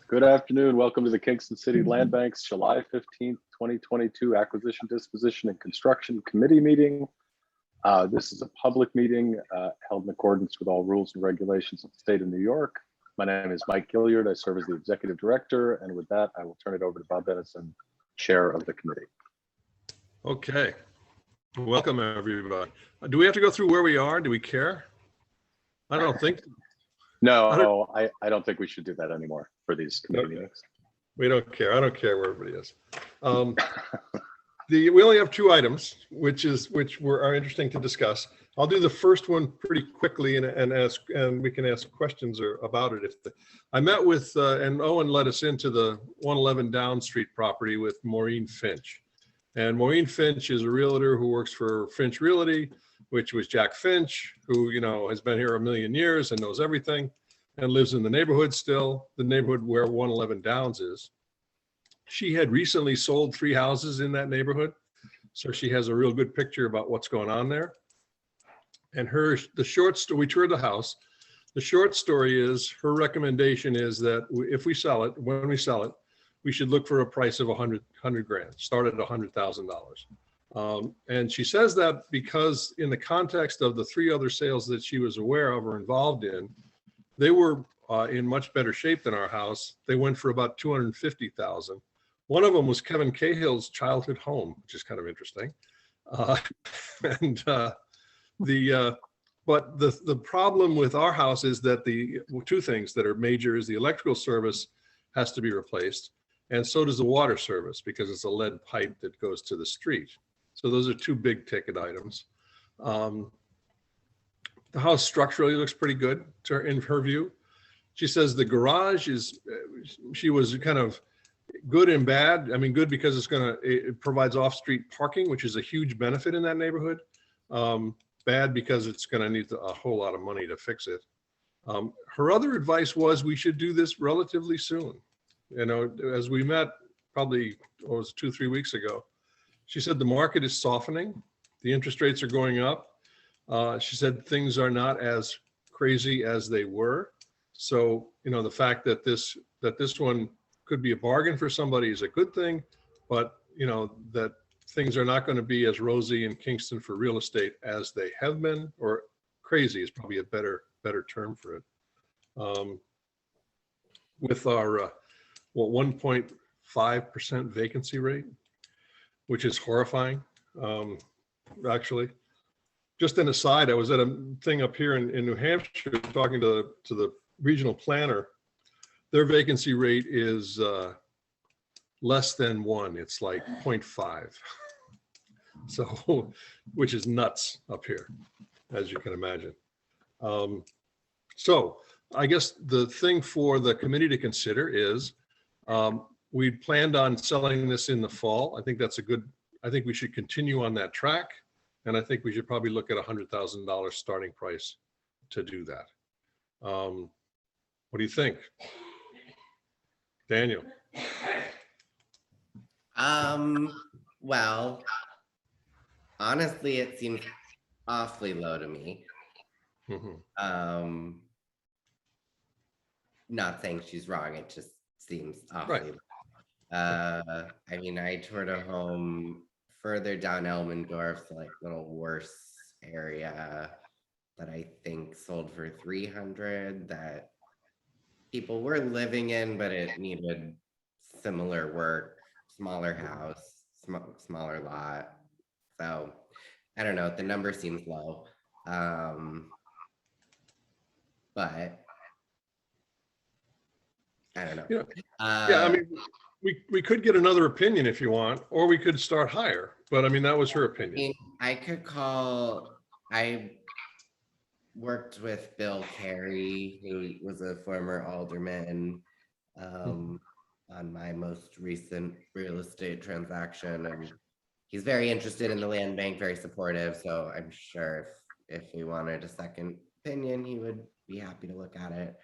Good afternoon. Welcome to the Kingston City Land Bank's July 15th, 2022 Acquisition, Disposition, and Construction Committee meeting. This is a public meeting held in accordance with all rules and regulations of the state of New York. My name is Mike Gilliard. I serve as the Executive Director, and with that, I will turn it over to Bob Dennison, Chair of the committee. Okay. Welcome, everybody. Do we have to go through where we are? Do we care? I don't think so. No, I don't think we should do that anymore for these committee meetings. We don't care. I don't care where everybody is. We only have two items, which are interesting to discuss. I'll do the first one pretty quickly and we can ask questions about it. I met with and Owen led us into the 111 Down Street property with Maureen Finch. And Maureen Finch is a realtor who works for Finch Realty, which was Jack Finch, who, has been here a million years and knows everything and lives in the neighborhood still, the neighborhood where 111 Downs is. She had recently sold 3 houses in that neighborhood. So she has a real good picture about what's going on there. And the short story, we toured the house. The short story is her recommendation is that if we sell it, when we sell it, we should look for a price of 100 grand, start at $100,000. And she says that because in the context of the 3 other sales that she was aware of or involved in, they were in much better shape than our house. They went for about $250,000. One of them was Kevin Cahill's childhood home, which is kind of interesting. But the problem with our house is that the 2 things that are major is the electrical service has to be replaced. And so does the water service because it's a lead pipe that goes to the street. So those are 2 big ticket items. The house structurally looks pretty good in her view. She says the garage she was kind of good and bad. I mean, good because it provides off-street parking, which is a huge benefit in that neighborhood. Bad because it's going to need a whole lot of money to fix it. Her other advice was we should do this relatively soon. As we met probably 2-3 weeks ago, she said the market is softening. The interest rates are going up. She said things are not as crazy as they were. So, the fact that this one could be a bargain for somebody is a good thing, but that things are not going to be as rosy in Kingston for real estate as they have been, or crazy is probably a better term for it. With our 1.5% vacancy rate, which is horrifying. Actually, just an aside, I was at a thing up here in New Hampshire talking to the regional planner. Their vacancy rate is less than 1. It's like 0.5. So, which is nuts up here, as you can imagine. So I guess the thing for the committee to consider is we planned on selling this in the fall. I think I think we should continue on that track. And I think we should probably look at $100,000 starting price to do that. What do you think? Daniel? Well, honestly, it seems awfully low to me. Mm-hmm. Not saying she's wrong, it just seems awfully low. I mean, I toured a home further down Elmendorf, so like little worse area that I think sold for 300 that people were living in, but it needed similar work, smaller house, smaller lot. So I don't know, the number seems low. But I don't know. Yeah, I mean, we could get another opinion if you want, or we could start higher. But I mean, that was her opinion. I worked with Bill Carey, who was a former alderman, on my most recent real estate transaction. And he's very interested in the land bank, very supportive. So I'm sure if he wanted a second opinion, he would be happy to look at it.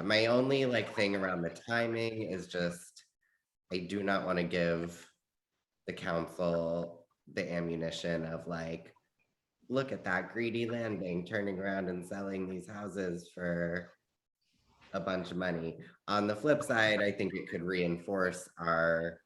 My only thing around the timing is just, I do not want to give the council the ammunition of look at that greedy land bank turning around and selling these houses for a bunch of money. On the flip side, I think it could reinforce our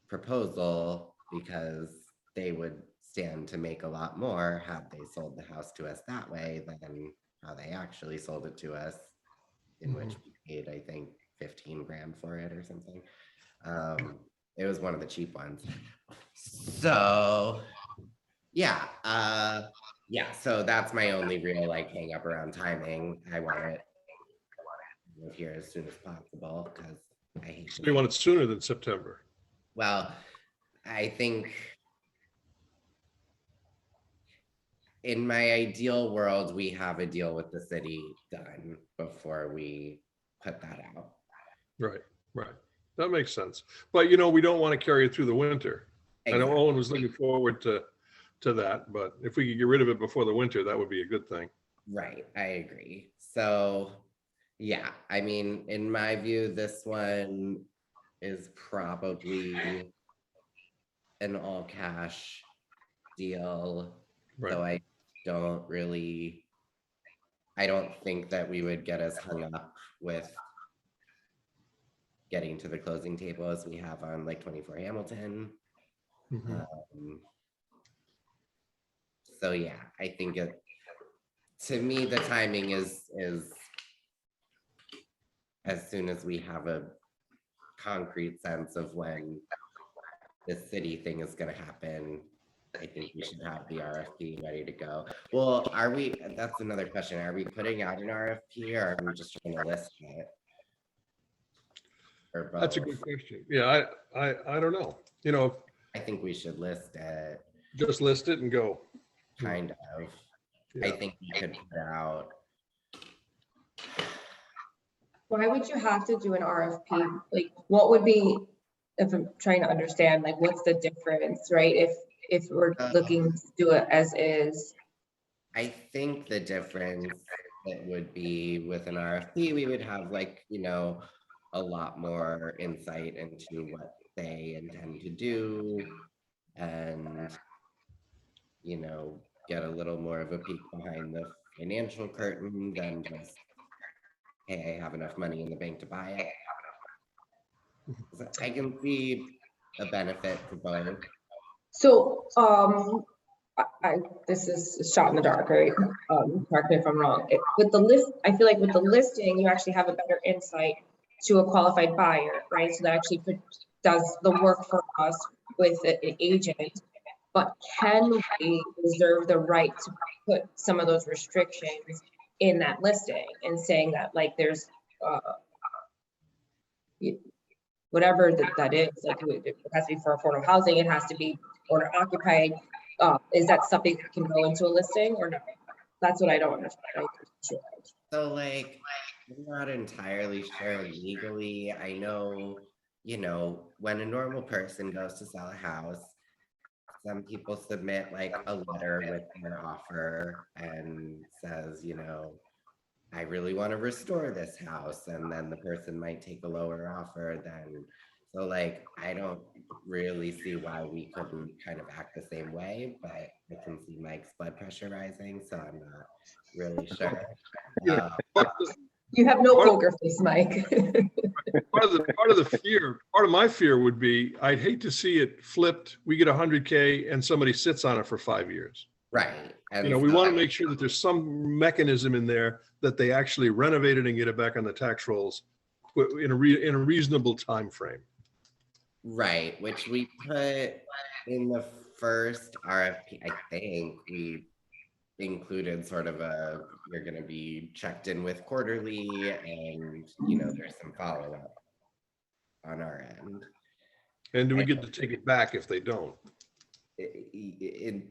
proposal, because they would stand to make a lot more had they sold the house to us that way than how they actually sold it to us, in which we paid, I think, 15 grand for it or something. It was one of the cheap ones. So yeah, so that's my only real like hang up around timing. I want it here as soon as possible because I hate So you want it sooner than September? Well, I think in my ideal world, we have a deal with the city done before we put that out. Right, right. That makes sense. But you know, we don't want to carry it through the winter. Exactly. I know Owen was looking forward to that, but if we could get rid of it before the winter, that would be a good thing. Right, I agree. So yeah, I mean, in my view, this one is probably an all cash deal. Right. So I don't think that we would get as hung up with getting to the closing table as we have on like 24 Hamilton. Mhm. So yeah, I think to me, the timing is as soon as we have a concrete sense of when the city thing is going to happen, I think we should have the RFP ready to go. Well, that's another question. Are we putting out an RFP or are we just trying to list it? Or both? That's a good question. Yeah, I don't know. You know, I think we should list it. just list it and go. Kind of. Yeah. I think we could put out. Why would you have to do an RFP? Like, what would be, if I'm trying to understand, like, what's the difference, right? If we're looking to do it as is. I think the difference that would be with an RFP, we would have like, you know, a lot more insight into what they intend to do and, you know, get a little more of a peek behind the financial curtain than just, hey, I have enough money in the bank to buy it. So I can see a benefit to both. So, this is a shot in the dark, right? Correct me if I'm wrong. With the list, I feel like with the listing, you actually have a better insight to a qualified buyer, right? So that actually does the work for us with an agent. But can we reserve the right to put some of those restrictions in that listing and saying that like there's whatever that is, like it has to be for affordable housing, it has to be owner occupied. Is that something that can go into a listing or no? That's what I don't understand. So like, I'm not entirely sure legally. I know, you know, when a normal person goes to sell a house, some people submit like a letter with their offer and says, you know, I really want to restore this house. And then the person might take a lower offer than, so like, I don't really see why we couldn't kind of act the same way, but I can see Mike's blood pressure rising, so I'm not really sure. Yeah. You have no poker face, Mike. Part of my fear would be, I'd hate to see it flipped. We get 100K and somebody sits on it for 5 years. Right. And you know, we want to make sure that there's some mechanism in there that they actually renovate it and get it back on the tax rolls in a reasonable time frame. Right, which we put in the first RFP. I think we included sort of you're going to be checked in with quarterly, and you know, there's some follow-up on our end. And do we get to take it back if they don't? It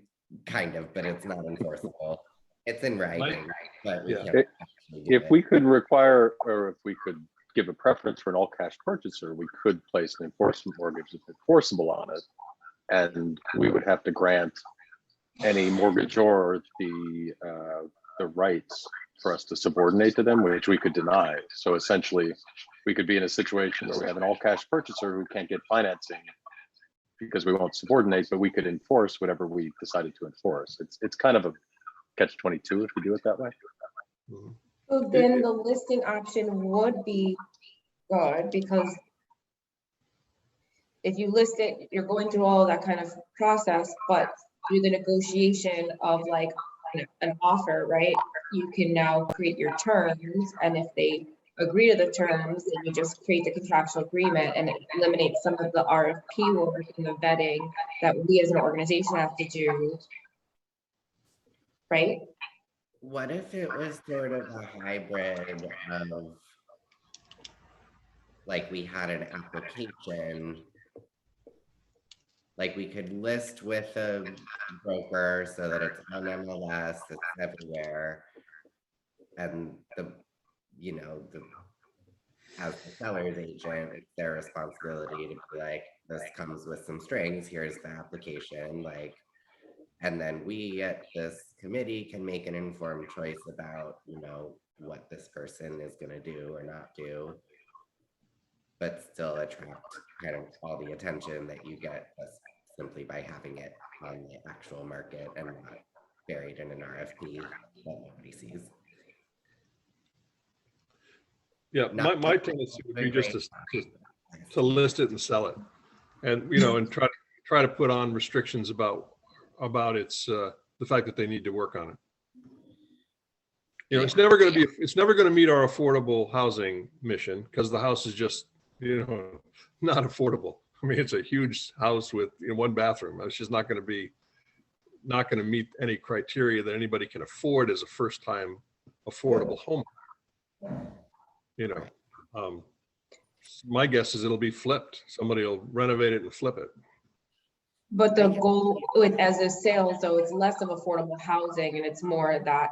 kind of, but it's not enforceable. It's in writing, but we can't if we could require, or if we could give a preference for an all cash purchaser, we could place an enforcement mortgage that's enforceable on it, and we would have to grant any mortgagor the rights for us to subordinate to them, which we could deny. So essentially, we could be in a situation where we have an all cash purchaser who can't get financing because we won't subordinate, but we could enforce whatever we decided to enforce. It's kind of a catch-22 if you do it that way. Mhm. So then the listing option would be good, because if you list it, you're going through all of that kind of process, but through the negotiation of like an offer, right? You can now create your terms, and if they agree to the terms, then you just create the contractual agreement, and it eliminates some of the RFP work and the vetting that we as an organization have to do, right? What if it was sort of a hybrid of, like, we had an application, like we could list with a broker so that it's on MLS, it's everywhere, and the, you know, the, as the seller's agent, it's their responsibility to be like, this comes with some strings, here's the application, like, and then we at this committee can make an informed choice about, you know, what this person is going to do or not do, but still attract kind of all the attention that you get just simply by having it on the actual market and not buried in an RFP that nobody sees. Yeah, my tendency would be just to list it and sell it, and, you know, and try to put on restrictions about its the fact that they need to work on it. You know, it's never going to meet our affordable housing mission, because the house is just, you know, not affordable. I mean, it's a huge house with, you know, one bathroom. It's just not going to meet any criteria that anybody can afford as a first-time affordable home. You know, my guess is it'll be flipped. Somebody will renovate it and flip it. But the goal with as a sales, though, it's less of affordable housing, and it's more that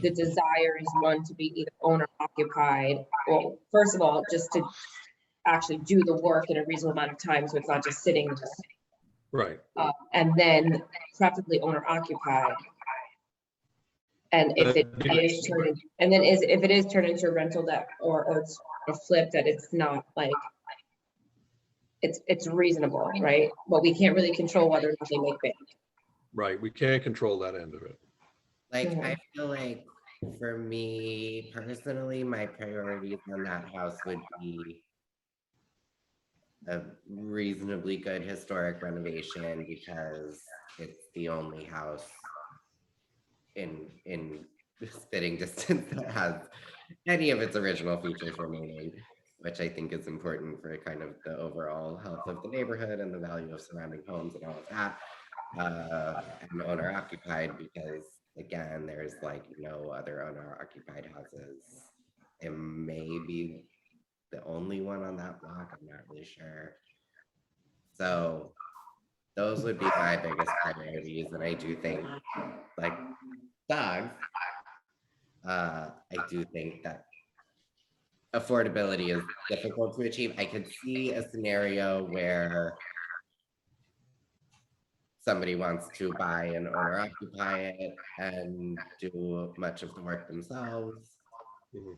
the desire is one to be either owner occupied. Well, first of all, just to actually do the work in a reasonable amount of time, so it's not just sitting there. Right. And then preferably owner occupied. And if it is turned, and then if it is turned into a rental that or it's a flip, that it's not like it's reasonable, right? But we can't really control whether or not they make bank. Right. We can't control that end of it. Like, I feel like for me personally, my priorities on that house would be a reasonably good historic renovation, because it's the only house in spitting distance that has any of its original features remaining, which I think is important for kind of the overall health of the neighborhood and the value of surrounding homes and all of that. And owner occupied, because again, there's like no other owner occupied houses. It may be the only one on that block, I'm not really sure. So those would be my biggest priorities. And I do think, like dogs, I do think that affordability is difficult to achieve. I could see a scenario where somebody wants to buy and owner occupy it and do much of the work themselves. Mm-hmm.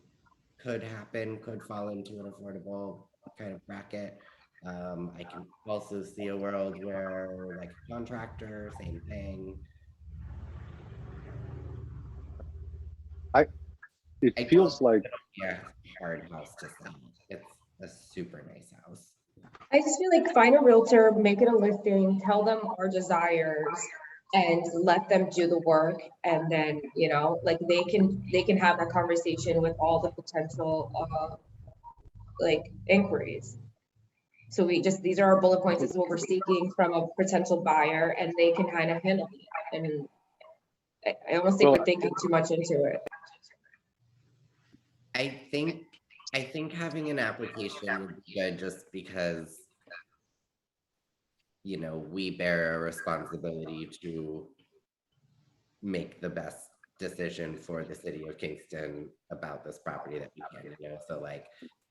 Could happen, could fall into an affordable kind of bracket. I can also see a world where, like, a contractor, same thing. It feels like, Yeah, hard house to sell. It's a super nice house. I just feel like find a realtor, make it a listing, tell them our desires, and let them do the work. And then, you know, like they can have that conversation with all the potential like inquiries. So these are our bullet points. This is what we're seeking from a potential buyer, and they can kind of handle it. I mean, I almost think we're thinking too much into it. I think having an application would be good, just because, you know, we bear a responsibility to make the best decision for the city of Kingston about this property that we can, you know. So like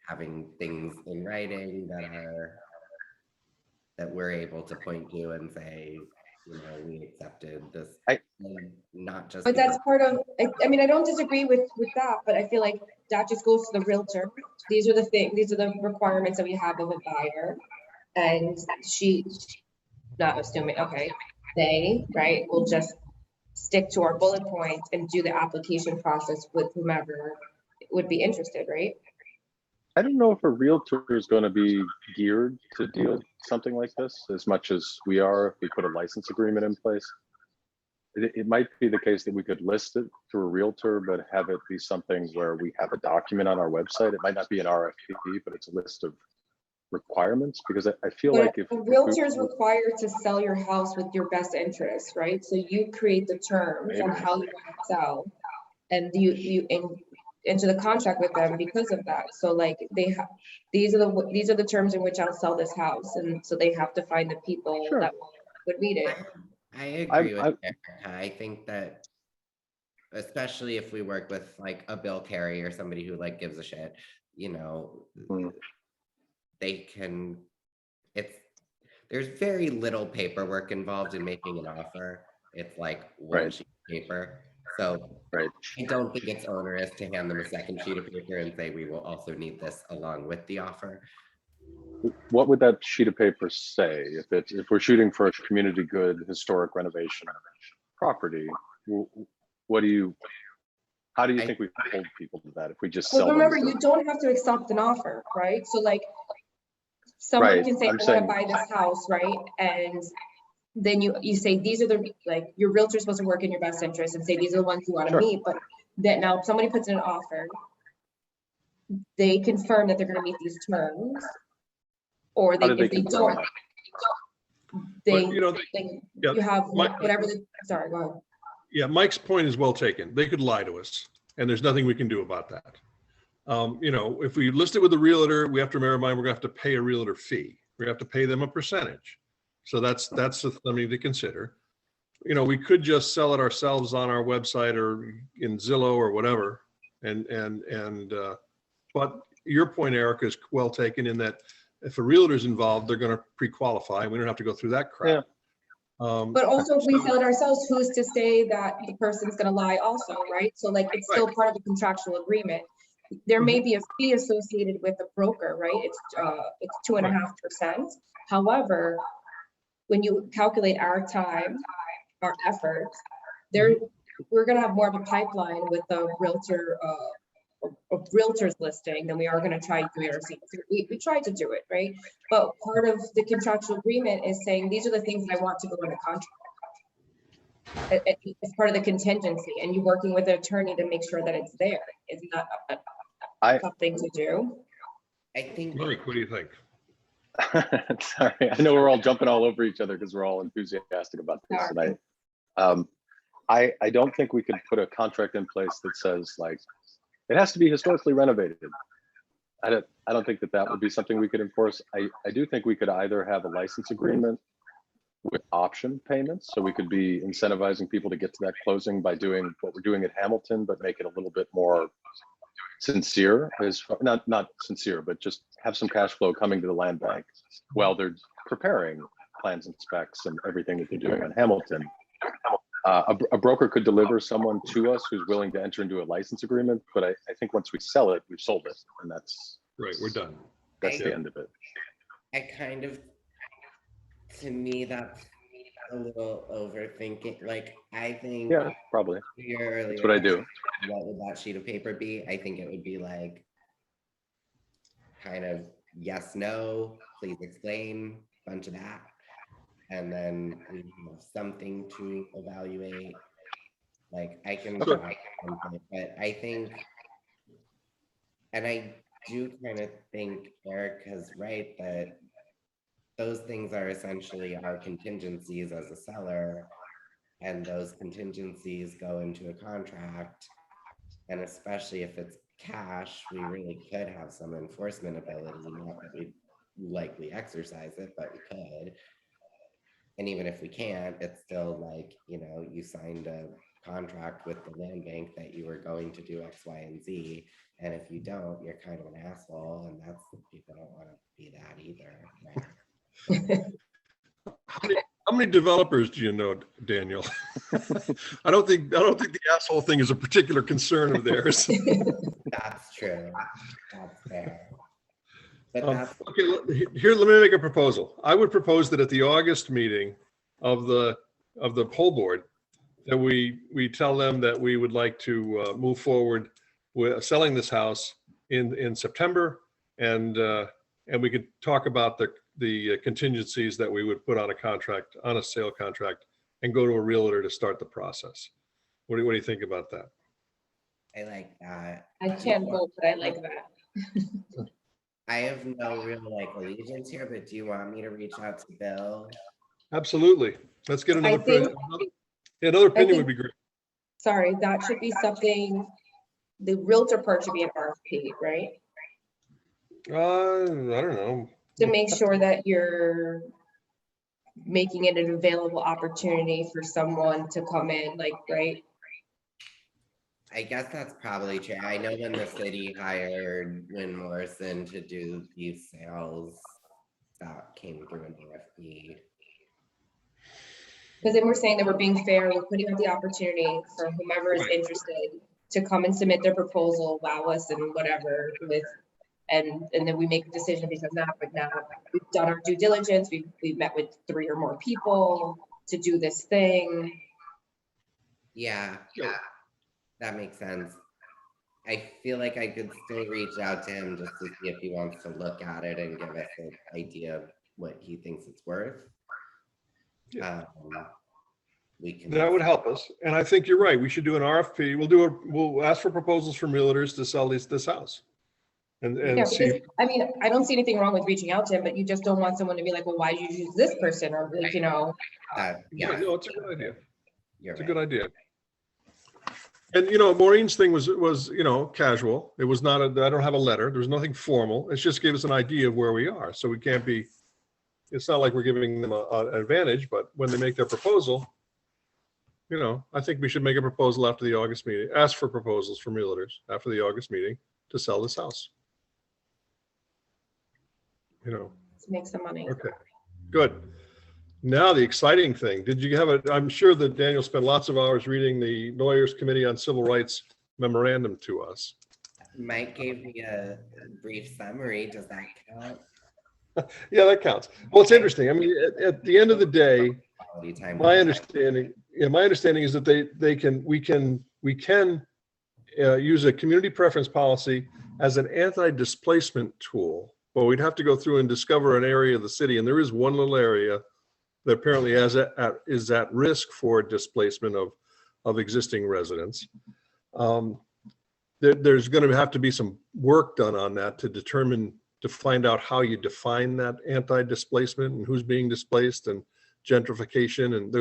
having things in writing that we're able to point to and say, you know, we accepted this, not just. But that's part of, I mean, I don't disagree with that, but I feel like that just goes to the realtor. These are the requirements that we have of a buyer. And not assuming, okay, they, right, will just stick to our bullet points and do the application process with whomever would be interested, right? I don't know if a realtor is going to be geared to deal with something like this as much as we are if we put a license agreement in place. It might be the case that we could list it through a realtor, but have it be something where we have a document on our website. It might not be an RFP, but it's a list of requirements, because I feel But like if a realtor is required to sell your house with your best interest, right? So you create the terms on how you want to sell, and you into the contract with them because of that. So like they have, these are the terms in which I'll sell this house, and so they have to find the people Sure. that would meet it. I agree with Erica. I think that, especially if we work with like a bill carrier or somebody who like gives a shit, you know, they can, there's very little paperwork involved in making an offer. It's like one sheet of paper. So I don't think it's onerous to hand them a second sheet of paper and say, we will also need this along with the offer. What would that sheet of paper say if we're shooting for a community good historic renovation property? How do you think we hold people to that if we just sell Well, remember, them? you don't have to accept an offer, right? So like someone can say, I want to buy this house, right? And then you say, these are the, like, your realtor's supposed to work in your best interest and say, these are the ones you want to meet. But that now if somebody puts in an offer, they confirm that they're going to meet these terms, or they, if they don't, you have whatever sorry, go ahead. Yeah, Mike's point is well taken. They could lie to us, and there's nothing we can do about that. You know, if we list it with a realtor, we have to bear in mind we're going to have to pay a realtor fee. We have to pay them a percentage. So that's something to consider. You know, we could just sell it ourselves on our website or in Zillow or whatever. But your point, Erica, is well taken in that if a realtor is involved, they're going to pre-qualify. We don't have to go through that crap. But also if we sell it ourselves, who's to say that the person's going to lie also, right? So like it's still part of the contractual agreement. There may be a fee associated with the broker, right? It's 2.5%. However, when you calculate our time, our effort, we're going to have more of a pipeline with the realtor's listing than we are going to try to do it ourselves. We tried to do it, right? But part of the contractual agreement is saying these are the things that I want to go in a contract. It's part of the contingency, and you're working with an attorney to make sure that it's there. It's not something to do. I think. Mike, what do you think? Sorry, I know we're all jumping all over each other because we're all enthusiastic about this tonight. I don't think we could put a contract in place that says like it has to be historically renovated. I don't think that would be something we could enforce. I do think we could either have a license agreement with option payments, so we could be incentivizing people to get to that closing by doing what we're doing at Hamilton, but make it a little bit more sincere, not sincere, but just have some cash flow coming to the land bank while they're preparing plans and specs and everything that they're doing on Hamilton. A broker could deliver someone to us who's willing to enter into a license agreement, but I think once we sell it, we've sold it, and that's right. We're done. That's the end of it. To me, that's a little overthinking. Like, I think probably. Earlier, that's what I do. What would that sheet of paper be? I think it would be like kind of yes, no, please explain, bunch of that. And then we have something to evaluate. Like I can try something, but I think, and I do kind of think Erica's right that those things are essentially our contingencies as a seller, and those contingencies go into a contract. And especially if it's cash, we really could have some enforcement ability. Not that we likely exercise it, but we could. And even if we can't, it's still like, you know, you signed a contract with the land bank that you were going to do X, Y, and Z. And if you don't, you're kind of an asshole. And that's, people don't want to be that either. Right? How many developers do you know, Daniel? I don't think the asshole thing is a particular concern of theirs. That's true. That's fair. But that's, Okay, here, let me make a proposal. I would propose that at the August meeting of the whole board, that we tell them that we would like to move forward with selling this house in September, and we could talk about the contingencies that we would put on a contract, on a sale contract, and go to a realtor to start the process. What do you think about that? I like that. I can't vote, but I like that. I have no real like allegiance here, but do you want me to reach out to Bill? Absolutely. Let's get I think, another opinion think- would be great. sorry, that should be something, the realtor part should be an RFP, right? I don't know. To make sure that you're making it an available opportunity for someone to come in, like, right? I guess that's probably true. I know when the city hired Win Morrison to do these sales, that came through an RFP. Because then we're saying that we're being fair, we're putting out the opportunity for whomever is interested to come and submit their proposal, wow us and whatever with, and then we make a decision because now we've done our due diligence, we've met with 3 or more people to do this thing. Yeah, that makes sense. I feel like I could still reach out to him just to see if he wants to look at it and give us an idea of what he thinks it's worth. We can. That would help us. And I think you're right. We should do an RFP. We'll ask for proposals from realtors to sell this house. And Yeah, see. because, I mean, I don't see anything wrong with reaching out to him, but you just don't want someone to be like, well, why did you choose this person? Or like, you know. Yeah, No, it's a good idea. you're It's a right. good idea. And, Maureen's thing was, casual. It was not I don't have a letter. There was nothing formal. It just gave us an idea of where we are. So we can't be, it's not like we're giving them an advantage, but when they make their proposal, I think we should make a proposal after the August meeting, ask for proposals from realtors after the August meeting to sell this house. To make some money. Okay, good. Now the exciting thing, I'm sure that Daniel spent lots of hours reading the Lawyers Committee on Civil Rights memorandum to us. Mike gave me a brief summary. Does that count? Yeah, that counts. Well, it's interesting. I mean, at the end of the day, Quality time. my understanding is that we can use a community preference policy as an anti-displacement tool, but we'd have to go through and discover an area of the city, and there is one little area that apparently is at risk for displacement of existing residents. There's going to have to be some work done on that to find out how you define that anti-displacement and who's being displaced and gentrification. And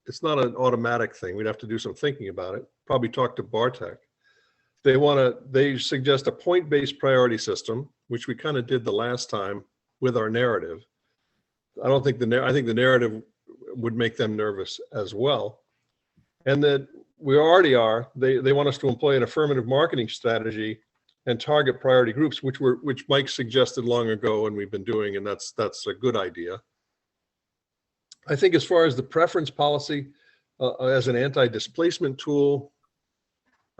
it's not an automatic thing. We'd have to do some thinking about it. Probably talk to Bartek. They suggest a point-based priority system, which we kind of did the last time with our narrative. I think the narrative would make them nervous as well. And that we already are, they want us to employ an affirmative marketing strategy and target priority groups, which Mike suggested long ago and we've been doing, and that's a good idea. I think as far as the preference policy as an anti-displacement tool,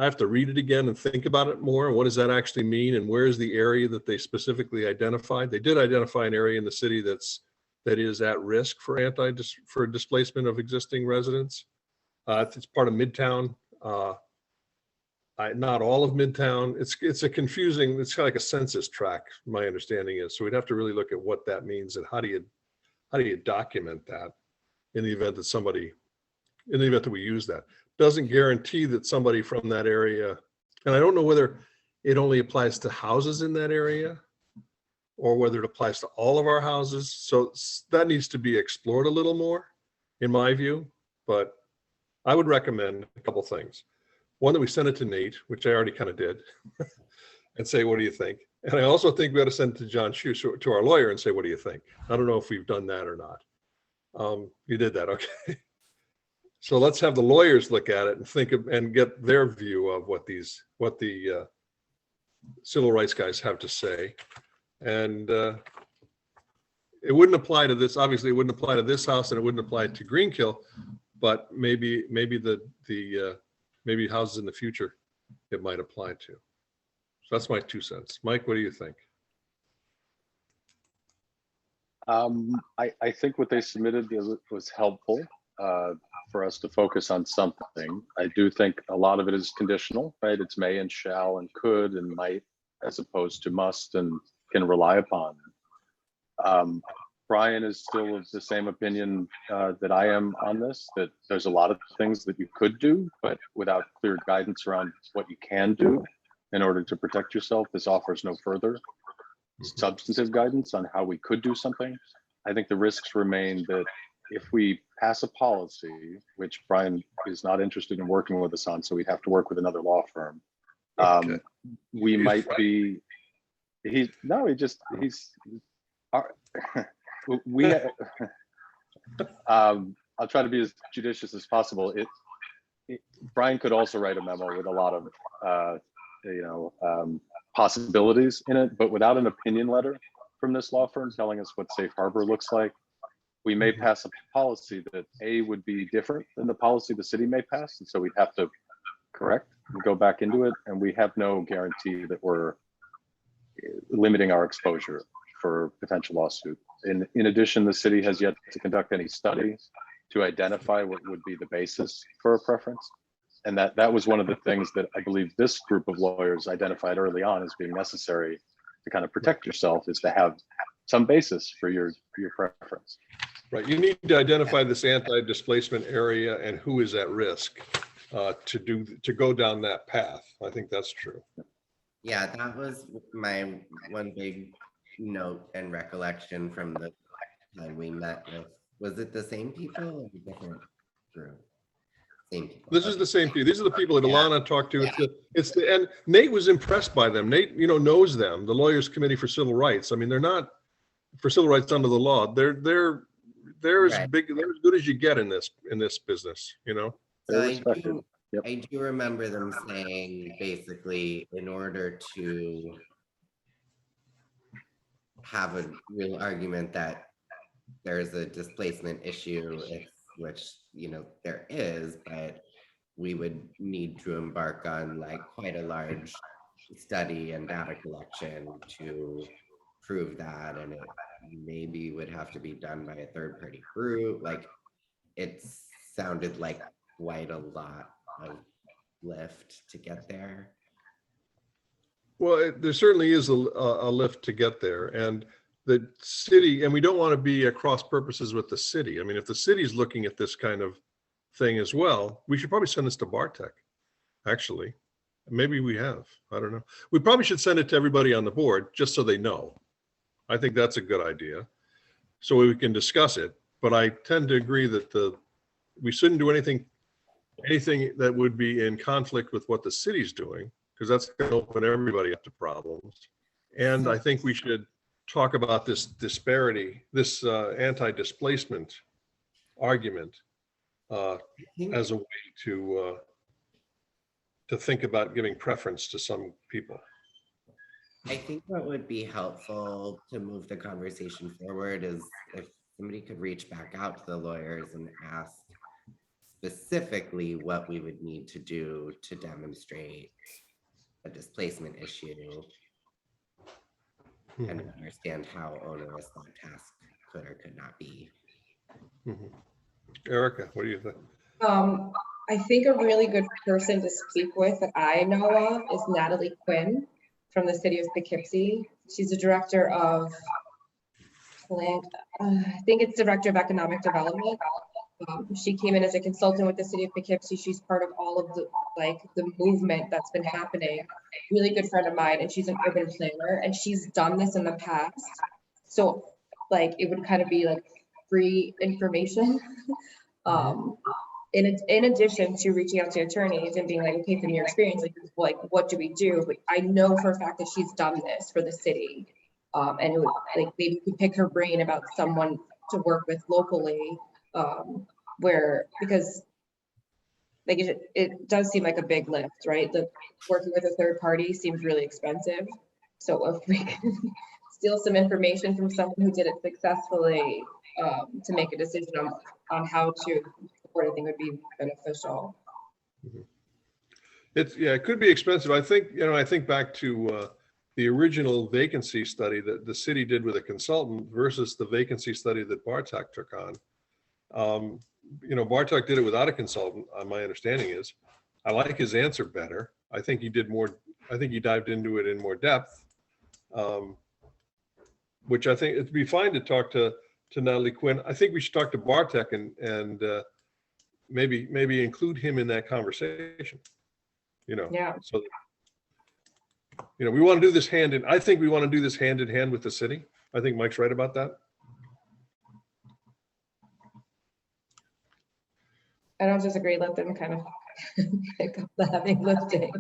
I have to read it again and think about it more. What does that actually mean? And where is the area that they specifically identified? They did identify an area in the city that is at risk for displacement of existing residents. It's part of Midtown. Not all of Midtown. It's a confusing, it's kind of like a census tract, my understanding is. So we'd have to really look at what that means and how do you document that in the event that we use that. Doesn't guarantee that somebody from that area, and I don't know whether it only applies to houses in that area or whether it applies to all of our houses. So that needs to be explored a little more, in my view. But I would recommend a couple things. One, that we send it to Nate, which I already kind of did, and say, what do you think? And I also think we ought to send it to John Shue, to our lawyer, and say, what do you think? I don't know if we've done that or not. You did that, okay. So let's have the lawyers look at it and and get their view of what the civil rights guys have to say. And it wouldn't apply to this, obviously it wouldn't apply to this house and it wouldn't apply to Greenkill, but maybe maybe houses in the future it might apply to. So that's my 2 cents. Mike, what do you think? I think what they submitted was helpful for us to focus on something. I do think a lot of it is conditional, right? It's may and shall and could and might, as opposed to must and can rely upon. Brian is still of the same opinion that I am on this, that there's a lot of things that you could do, but without clear guidance around what you can do in order to protect yourself, this offers no further substantive guidance on how we could do something. I think the risks remain that if we pass a policy, which Brian is not interested in working with us on, so we'd have to work with another law firm. Okay. We might be, I'll try to be as judicious as possible. Brian could also write a memo with a lot of, possibilities in it, but without an opinion letter from this law firm telling us what safe harbor looks like, we may pass a policy that would be different than the policy the city may pass. And so we'd have to correct and go back into it. And we have no guarantee that we're limiting our exposure for potential lawsuit. In addition, the city has yet to conduct any studies to identify what would be the basis for a preference. And that was one of the things that I believe this group of lawyers identified early on as being necessary to kind of protect yourself, is to have some basis for your preference. Right. You need to identify this anti-displacement area and who is at risk to go down that path. I think that's true. Yeah, that was my one big note and recollection from the time we met with. Was it the same people or a different group? Same people. This is the same people. These are the people that Alana talked to. And Nate was impressed by them. Nate, knows them, the Lawyers Committee for Civil Rights. I mean, they're not for civil rights under the law. They're as Right. big, they're as good as you get in this business, So They're I respected. do, Yep. I do remember them saying basically, in order to have a real argument that there's a displacement issue, which there is, but we would need to embark on like quite a large study and data collection to prove that, and it maybe would have to be done by a third-party group. Like, it sounded like quite a lot of lift to get there. Well, there certainly is a lift to get there, and the city, and we don't want to be at cross purposes with the city. I mean, if the city's looking at this kind of thing as well, we should probably send this to Bartek, actually. Maybe we have, I don't know. We probably should send it to everybody on the board just so they know. I think that's a good idea. So we can discuss it, but I tend to agree that we shouldn't do anything that would be in conflict with what the city's doing, because that's going to open everybody up to problems. And I think we should talk about this disparity, this anti-displacement argument as a way to think about giving preference to some people. I think what would be helpful to move the conversation forward is if somebody could reach back out to the lawyers and ask specifically what we would need to do to demonstrate a displacement issue and understand how onerous that task could or could not be. Erica, what do you think? I think a really good person to speak with that I know of is Natalie Quinn from the city of Poughkeepsie. She's the director of I think it's director of economic development. She came in as a consultant with the city of Poughkeepsie. She's part of all of the movement that's been happening. Really good friend of mine, and she's an urban planner, and she's done this in the past. So it would kind of be like free information. In addition to reaching out to attorneys and being like, okay, from your experience, like what do we do? But I know for a fact that she's done this for the city. And it would, maybe we could pick her brain about someone to work with locally, because it does seem like a big lift, right? Working with a third party seems really expensive. So if we can steal some information from someone who did it successfully to make a decision on how to support, I think would be beneficial. it could be expensive. I think, I think back to the original vacancy study that the city did with a consultant versus the vacancy study that Bartek took on. Bartek did it without a consultant, my understanding is. I like his answer better. I think he did more, I think he dived into it in more depth, which I think it'd be fine to talk to Natalie Quinn. I think we should talk to Bartek and maybe include him in that conversation. Yeah. So, we want to do this I think we want to do this hand in hand with the city. I think Mike's right about that. I don't disagree. Let them kind of pick up the heavy lifting.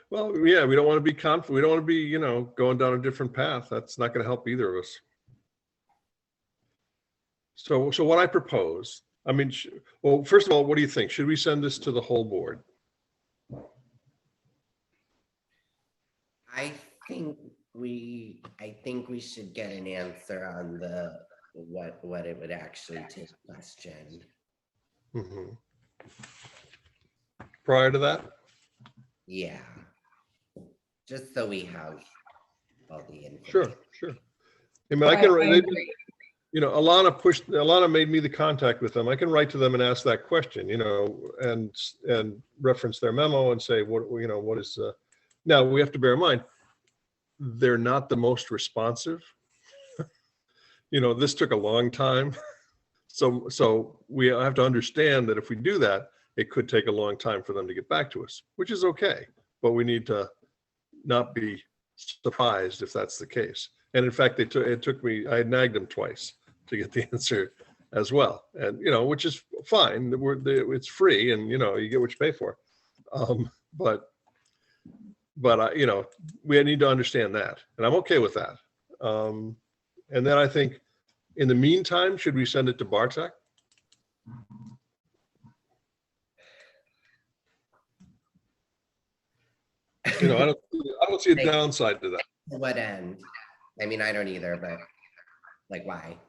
Well, yeah, we don't want to be we don't want to be, going down a different path. That's not going to help either of us. So what I propose, well, first of all, what do you think? Should we send this to the whole board? I think we should get an answer on the what it would actually take question. Mm-hmm. Prior to that? Yeah. Just so we have all the information. Sure. I can write, Alana made me the contact with them. I can write to them and ask that question, and reference their memo and say, what is, now we have to bear in mind, they're not the most responsive. This took a long time. So we have to understand that if we do that, it could take a long time for them to get back to us, which is okay, but we need to not be surprised if that's the case. And in fact, it took me, I had nagged them twice to get the answer as well. And, which is fine. It's free and, you get what you pay for. But we need to understand that. And I'm okay with that. And then I think in the meantime, should we send it to Bartek? I don't see a downside to that. To what end? I don't either, but why?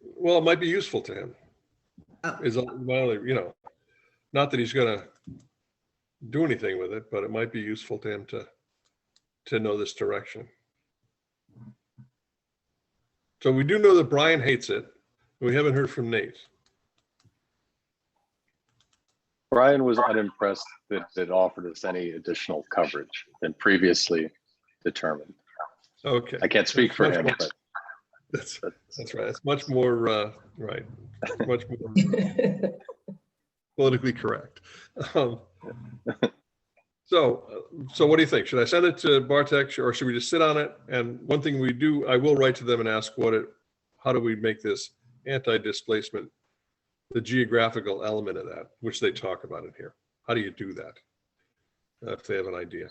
Well, it might be useful to him. Oh. Not that he's gonna do anything with it, but it might be useful to him to know this direction. So we do know that Brian hates it. We haven't heard from Nate. Brian was unimpressed that it offered us any additional coverage than previously determined. Okay. I can't speak for him, but that's right. It's much more right. Much more politically correct. So what do you think? Should I send it to Bartek or should we just sit on it? And one thing we do, I will write to them and ask how do we make this anti-displacement, the geographical element of that, which they talk about in here. How do you do that? If they have an idea.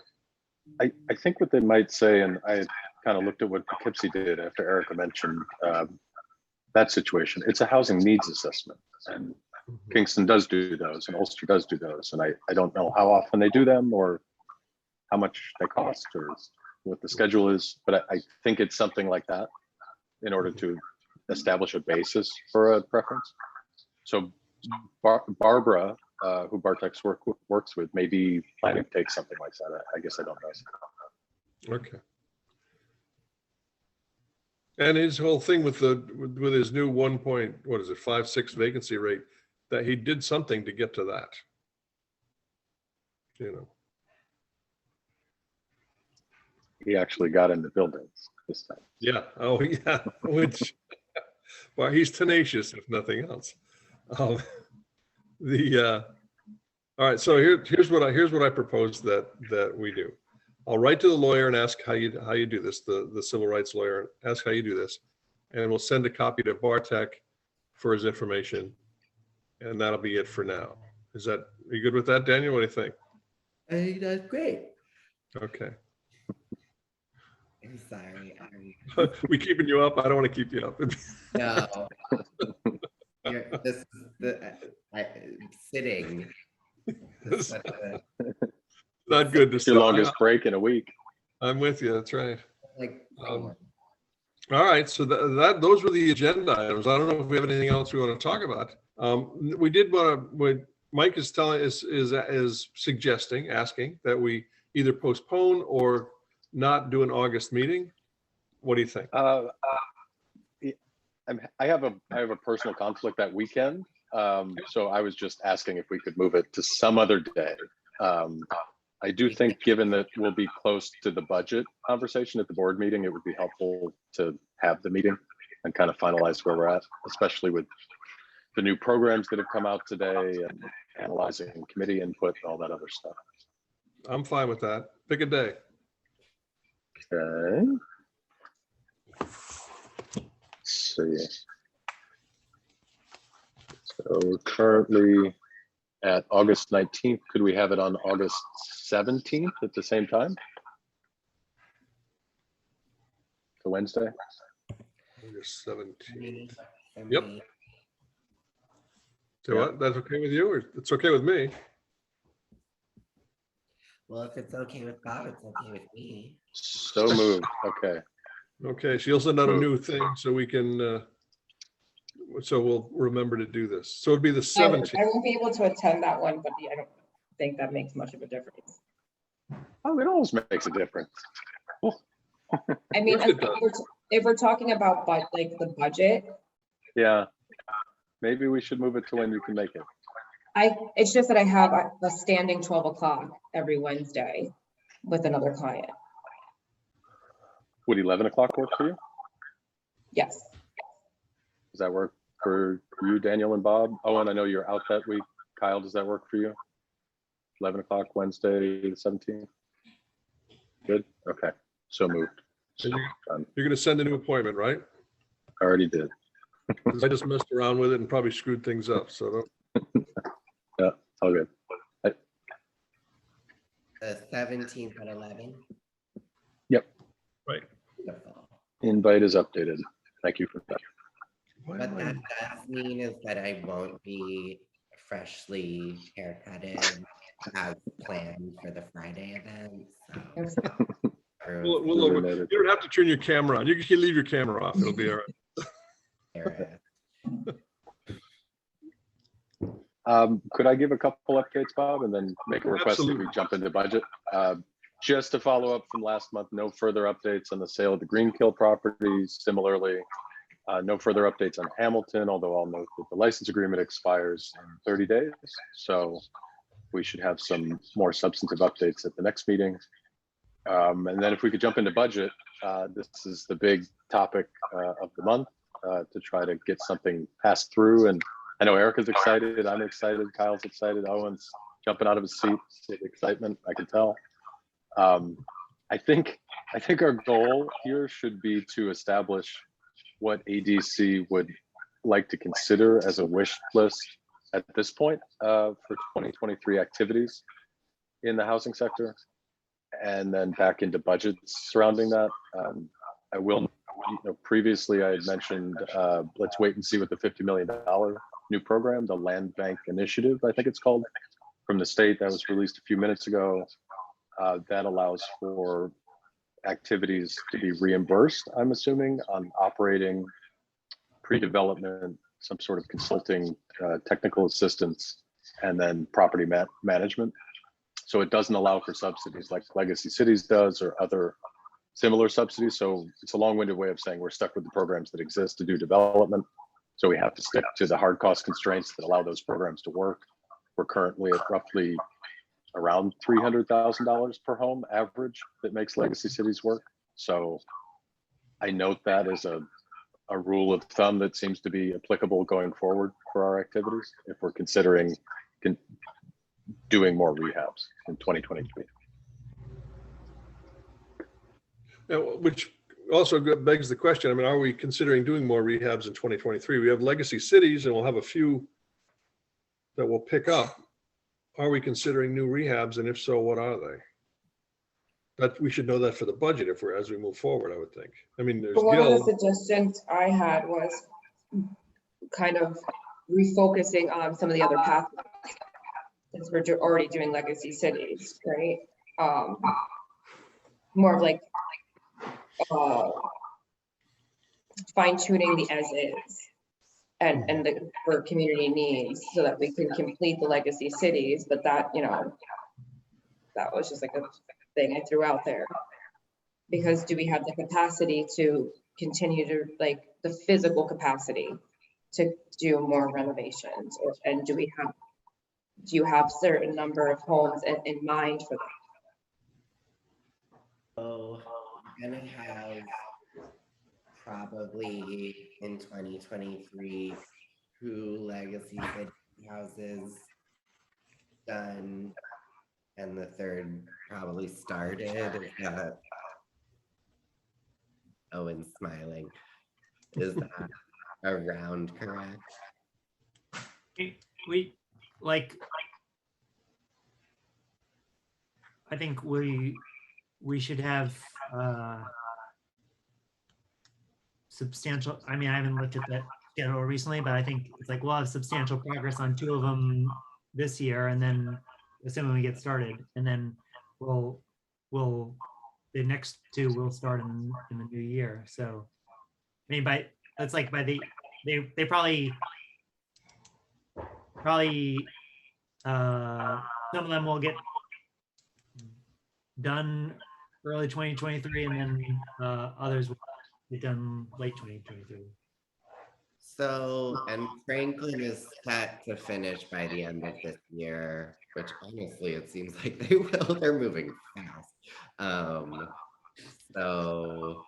I think what they might say, and I kind of looked at what Poughkeepsie did after Erica mentioned that situation. It's a housing needs assessment, and Kingston does do those, and Ulster does do those. And I don't know how often they do them or how much they cost or what the schedule is, but I think it's something like that in order to establish a basis for a preference. So Barbara, who Bartek's works with, may be planning to take something like that. I guess I don't know. Okay. And his whole thing with his new 5.6 vacancy rate, that he did something to get to that. He actually got in the buildings this time. Yeah. Oh, yeah. Which, well, he's tenacious, if nothing else. All right. So here's what I propose that we do. I'll write to the lawyer and ask how you do this, the civil rights lawyer, ask how you do this, and we'll send a copy to Bartek for his information, and that'll be it for now. Are you good with that, Daniel? What do you think? I think that's great. Okay. I'm sorry. We keeping you up? I don't want to keep you up. No. This is sitting. Not good to It's your longest break in a week. I'm with you. That's right. All right. So those were the agenda items. I don't know if we have anything else we want to talk about. We did want to. Mike is suggesting, asking that we either postpone or not do an August meeting. What do you think? I have a personal conflict that weekend. So I was just asking if we could move it to some other day. I do think, given that we'll be close to the budget conversation at the board meeting, it would be helpful to have the meeting and kind of finalize where we're at, especially with the new programs that have come out today and analyzing committee input and all that other stuff. I'm fine with that. Pick a day. Okay. Let's see. So we're currently at August 19th. Could we have it on August 17th at the same time? The Wednesday? August 17th. For Yep. me. So what? That's okay with you, or it's okay with me? Well, if it's okay with Bob, it's okay with me. So moved. Okay. Okay, she'll send out a new thing so we can, so we'll remember to do this. So it'd be the I 17th. won't be able to attend that one, but I don't think that makes much of a difference. Oh, it always makes a difference. I mean, course it does. if we're talking about like the budget, Yeah. Maybe we should move it to when you can make it. it's just that I have a standing 12 o'clock every Wednesday with another client. Would 11 o'clock work for you? Yes. Does that work for you, Daniel and Bob? Oh, and I know you're out that week. Kyle, does that work for you? 11 o'clock Wednesday, the 17th? Good. Okay. So moved. And Done. you're going to send a new appointment, right? I already did. 'Cause I just messed around with it and probably screwed things up. So Yeah, it's all good. The 17th at 11. right. Wonderful. Invite is updated. Thank you for that. Why What am that I- does mean is that I won't be freshly haircutted as planned for the Friday event. So. You don't have to turn your camera on. You can leave your camera off. It'll be all right. Could I give a couple updates, Bob, and then make a request that Absolutely. we jump into budget? Just to follow up from last month, no further updates on the sale of the Greenkill properties. Similarly, no further updates on Hamilton, although I'll note that the license agreement expires in 30 days. So we should have some more substantive updates at the next meeting. And then if we could jump into budget, this is the big topic of the month to try to get something passed through. And I know Erica's excited, I'm excited, Kyle's excited, Owen's jumping out of his seat with excitement, I can tell. I think our goal here should be to establish what ADC would like to consider as a wish list at this point for 2023 activities in the housing sector, and then back into budgets surrounding that. I will, previously I had mentioned, let's wait and see what the $50 million new program, the Land Bank Initiative, I think it's called, from the state that was released a few minutes ago. That allows for activities to be reimbursed, I'm assuming, on operating, pre-development, some sort of consulting, technical assistance, and then property management. So it doesn't allow for subsidies like Legacy Cities does or other similar subsidies. So it's a long-winded way of saying we're stuck with the programs that exist to do development. So we have to stick to the hard cost constraints that allow those programs to work. We're currently at roughly around $300,000 per home average that makes Legacy Cities work. So I note that as a rule of thumb that seems to be applicable going forward for our activities if we're considering doing more rehabs in 2023. Now, which also begs the question, I mean, are we considering doing more rehabs in 2023? We have Legacy Cities and we'll have a few that we'll pick up. Are we considering new rehabs? And if so, what are they? That we should know that for the budget if we're, as we move forward, I would think. I mean, there's But one of Gil. the suggestions I had was kind of refocusing on some of the other pathways. Since we're already doing Legacy Cities, right? More of like fine tuning the as is. and for community needs so that we can complete the legacy cities. But that, you know, that was just like a thing I threw out there. Because do we have the capacity to continue to, like, the physical capacity to do more renovations? And do you have certain number of homes in mind for that? So I'm gonna have probably in 2023 2 legacy city houses done, and the third probably started. Owen's smiling. Is that around correct? We like, I think we should have substantial, I mean, I haven't looked at that schedule recently, but I think it's like we'll have substantial progress on 2 of them this year, and then assuming we get started, and then we'll the next 2 will start in the new year. So I mean, that's like by the they probably some of them will get done early 2023, and then others will get done late 2023. So, and Franklin is set to finish by the end of this year, which honestly, it seems like they will. They're moving fast. So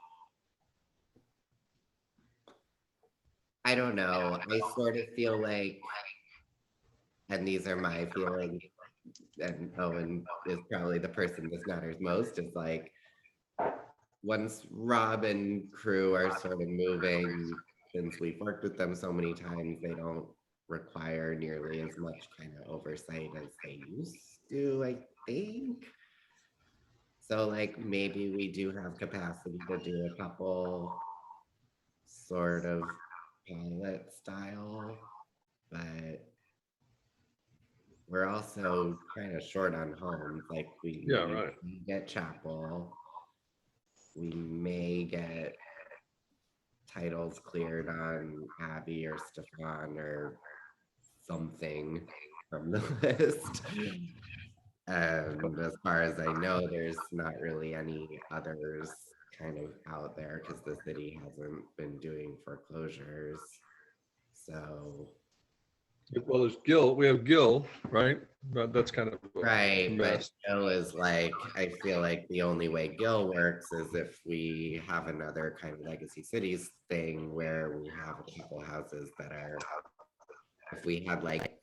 I don't know. I sort of feel like, and these are my feelings, and Owen is probably the person this matters most, is like, once Rob and crew are sort of moving, since we've worked with them so many times, they don't require nearly as much kind of oversight as they used to, I think. So like maybe we do have capacity to do a couple sort of pilot style, but we're also kind of short on homes. Like we get chapel, we may get titles cleared on Abby or Stefan or something from the list. And as far as I know, there's not really any others kind of out there because the city hasn't been doing foreclosures. So well, there's Gil. We have Gil, right? That's kind of right, but Gil is like, I feel like the only way Gil works is if we have another kind of legacy cities thing where we have a couple houses that are, if we had like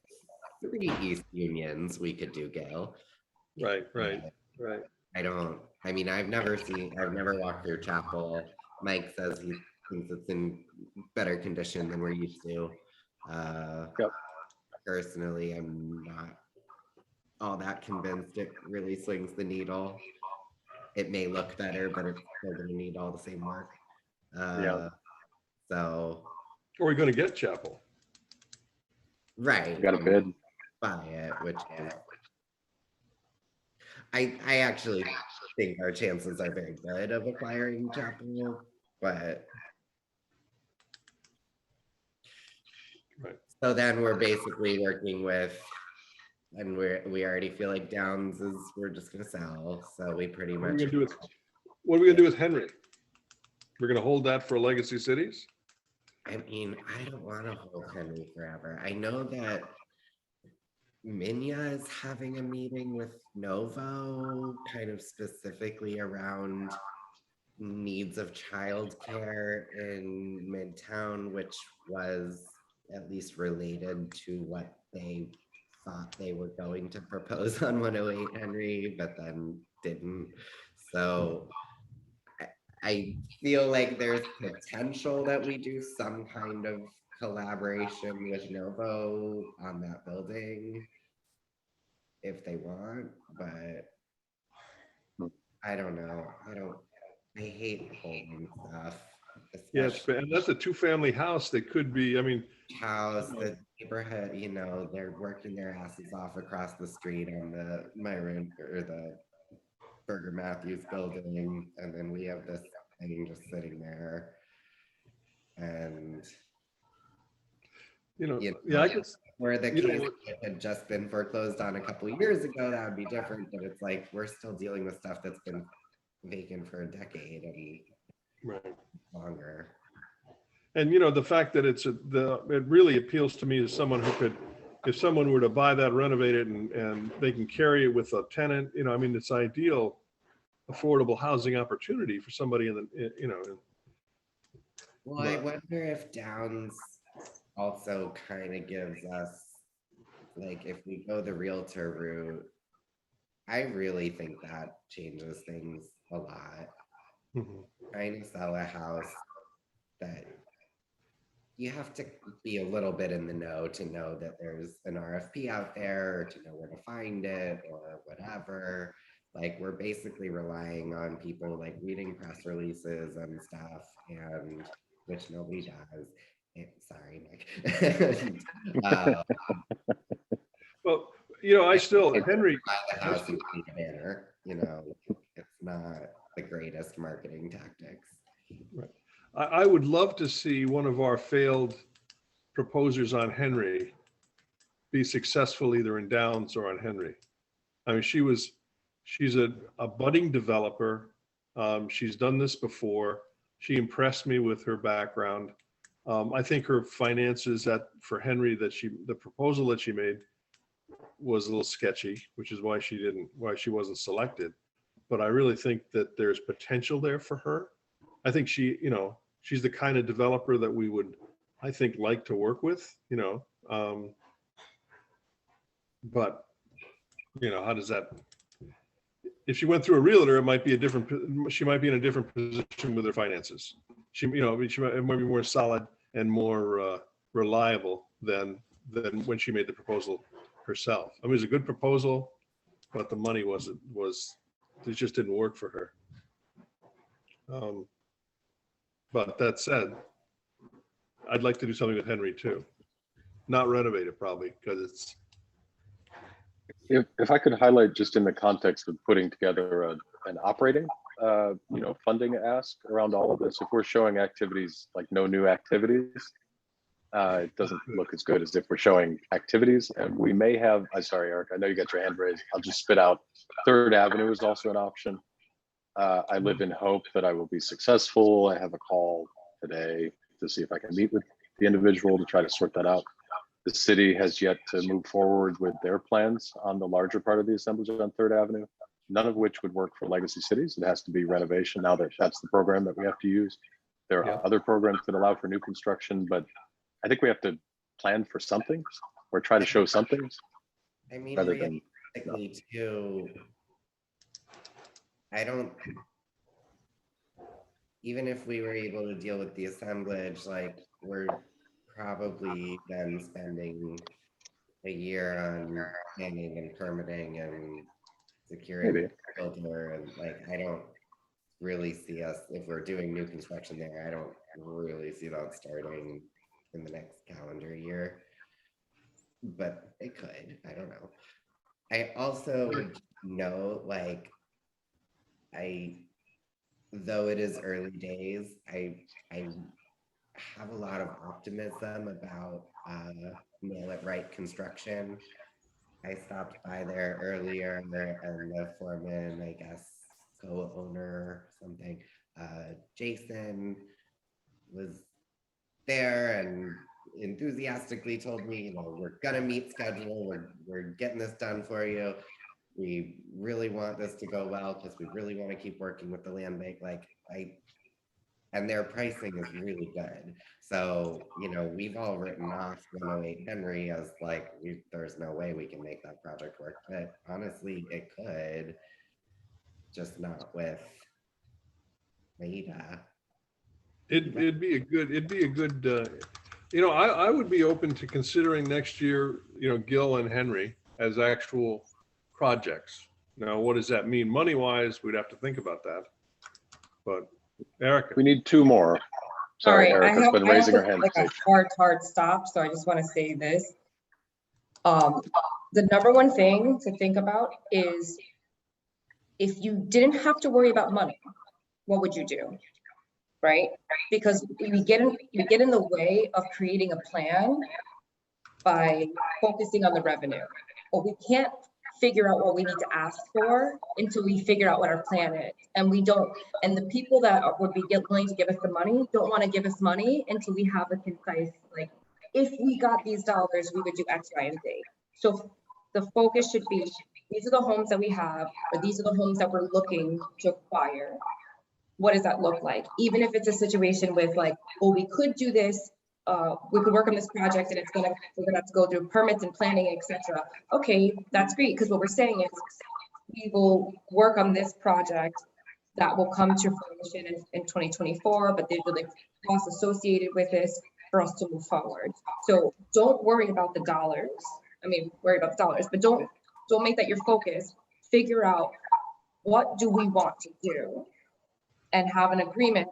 3 East Unions, we could do Gil. Right. I mean, I've never walked through chapel. Mike says he thinks it's in better condition than we're used to. Yep. Personally, I'm not all that convinced it really swings the needle. It may look better, but it's still going to need all the same work. So, Or we're going to get chapel. Right. You got a bid. Buy it, which is, I actually think our chances are very good of acquiring chapel, but right. So then we're basically working with, and we already feel like Downs is, we're just gonna sell. So we pretty much. What are we gonna do with Henry? We're gonna hold that for legacy cities? I mean, I don't want to hold Henry forever. I know that Minya is having a meeting with Novo, kind of specifically around needs of childcare in Midtown, which was at least related to what they thought they were going to propose on 108 Henry, but then didn't. So I feel like there's potential that we do some kind of collaboration with Novo on that building if they want, but I don't know. I hate holding stuff. Yes, and that's a 2-family house that could be, I mean, House, the neighborhood, you know, they're working their asses off across the street on the Myron or the Burger Matthews building, and then we have this thing just sitting there. And Yeah, I guess. Where the You know case what? had just been foreclosed on a couple of years ago, that would be different, but it's like, we're still dealing with stuff that's been vacant for a decade and Right. longer. And the fact that it really appeals to me as someone who could, if someone were to buy that, renovate it, and they can carry it with a tenant, I mean, it's ideal, affordable housing opportunity for somebody Well, I wonder if Downs also kind of gives us, like, if we go the realtor route, I really think that changes things a lot. Mhm. Trying to sell a house that you have to be a little bit in the know to know that there's an RFP out there, or to know where to find it or whatever. Like, we're basically relying on people like reading press releases and stuff, and which nobody does. Sorry, Mike. Well, I still, Henry, Buy the house in a manner, it's not the greatest marketing tactics. I would love to see one of our failed proposers on Henry be successful either in Downs or on Henry. I mean, she's a budding developer. She's done this before. She impressed me with her background. I think her finances for Henry, the proposal that she made was a little sketchy, which is why she wasn't selected. But I really think that there's potential there for her. I think she's the kind of developer that we would, I think, like to work with, but how does that, if she went through a realtor, she might be in a different position with her finances. It might be more solid and more reliable than when she made the proposal herself. I mean, it was a good proposal, but the money it just didn't work for her. But that said, I'd like to do something with Henry too. Not renovate it probably, because it's. If I could highlight, just in the context of putting together an operating, funding ask around all of this, if we're showing activities like no new activities, it doesn't look as good as if we're showing activities. And we may have, I'm sorry, Eric, I know you got your hand raised. I'll just spit out. 3rd Avenue is also an option. I live in hope that I will be successful. I have a call today to see if I can meet with the individual to try to sort that out. The city has yet to move forward with their plans on the larger part of the assemblage on 3rd Avenue, none of which would work for legacy cities. It has to be renovation. Now that's the program that we have to use. There are other programs that allow for new construction, but I think we have to plan for something or try to show something. I mean, rather than realistically too, even if we were able to deal with the assemblage, like, we're probably then spending a year on planning and permitting and securing the filter, and like, I don't really see us, if we're doing new construction there, I don't really see that starting in the next calendar year, but it could. I don't know. I also know, like, though it is early days, I have a lot of optimism about Nail It Right construction. I stopped by there earlier, and the foreman, I guess, co-owner, something, Jason, was there and enthusiastically told me, we're gonna meet schedule, we're getting this done for you. We really want this to go well because we really want to keep working with the land bank. And their pricing is really good. So, we've all written off 108 Henry as like, there's no way we can make that project work. But honestly, it could, just not with Maida. It'd be a good, I would be open to considering next year, Gil and Henry as actual projects. Now, what does that mean money-wise? We'd have to think about that. But Erica. We need 2 more. Sorry, Erica's been raising her hand. Like a hard stop. So I just want to say this. The number one thing to think about is, if you didn't have to worry about money, what would you do? Right? Because we get in the way of creating a plan by focusing on the revenue. But we can't figure out what we need to ask for until we figure out what our plan is. And we don't, and the people that would be willing to give us the money don't want to give us money until we have a concise, like, if we got these dollars, we would do X, Y, and Z. So the focus should be, these are the homes that we have, or these are the homes that we're looking to acquire. What does that look like? Even if it's a situation with like, well, we could do this, we could work on this project and we're gonna have to go through permits and planning, etc. Okay, that's great, because what we're saying is we will work on this project that will come to fruition in 2024, but there's the costs associated with this for us to move forward. So don't worry about the dollars. I mean, worry about the dollars, but don't make that your focus. Figure out, what do we want to do, and have an agreement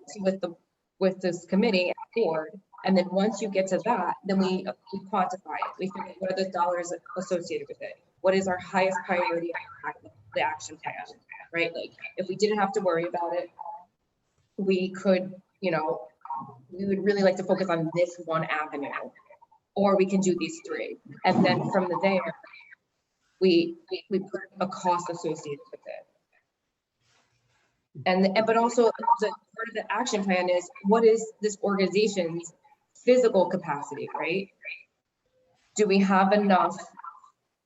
with this committee and board. And then once you get to that, then we quantify it. We figure out what are the dollars associated with it. What is our highest priority, the action plan, right? Like, if we didn't have to worry about it, we could, you know, we would really like to focus on this one avenue, or we can do these three. And then from there, we put a cost associated with it. But also the part of the action plan is, what is this organization's physical capacity, right? Do we have enough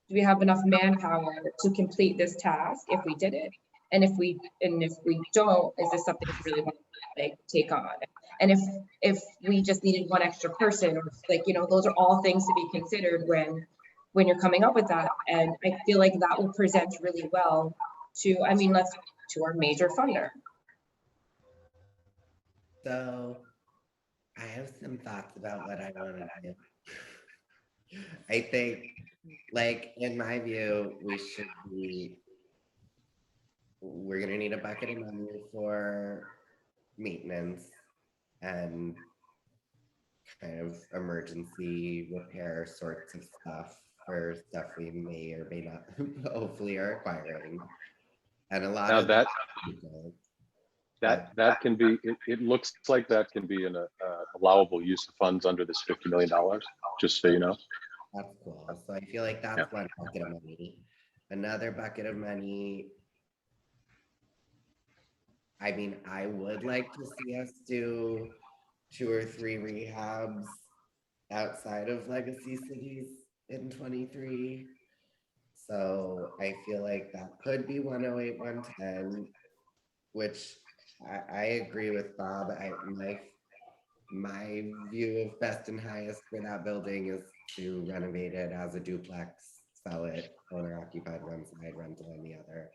manpower to complete this task if we did it? And if we don't, is this something we really want to like take on? And if we just needed one extra person, or like, you know, those are all things to be considered when you're coming up with that. And I feel like that will present really well to our major funder. So I have some thoughts about what I want to do. I think, like, in my view, we're going to need a bucket of money for maintenance and kind of emergency repair sorts of stuff for stuff we may or may not hopefully are acquiring. And a lot Now of that can be, it looks like that can be an allowable use of funds under this $50 million, just so you know. That's cool. So I feel like that's one bucket of money. Another bucket of money, I mean, I would like to see us do 2 or 3 rehabs outside of legacy cities in 23. So I feel like that could be 108, 110, which I agree with Bob. My view of best and highest for that building is to renovate it as a duplex, sell it owner occupied one side, rental on the other,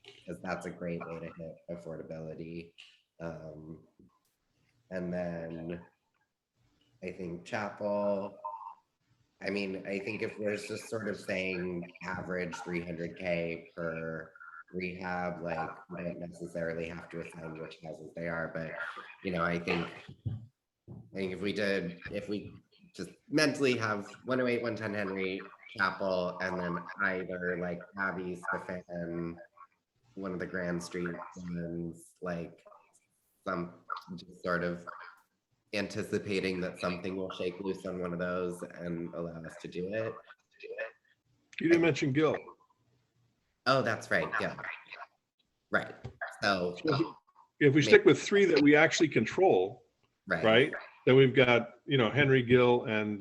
because that's a great way to hit affordability. And then I think chapel, I mean, I think if we're just sort of saying average 300K per rehab, like, we don't necessarily have to assign which houses they are, but, you know, I think if we just mentally have 108, 110 Henry, chapel, and then either like Abbey, Stefan, one of the Grand Street ones, like some just sort of anticipating that something will shake loose on one of those and allow us to do it. You didn't mention Gil. Oh, that's right. Yeah. Right. So if we stick with 3 that we actually control, right? Then we've got, you know, Henry, Gill, and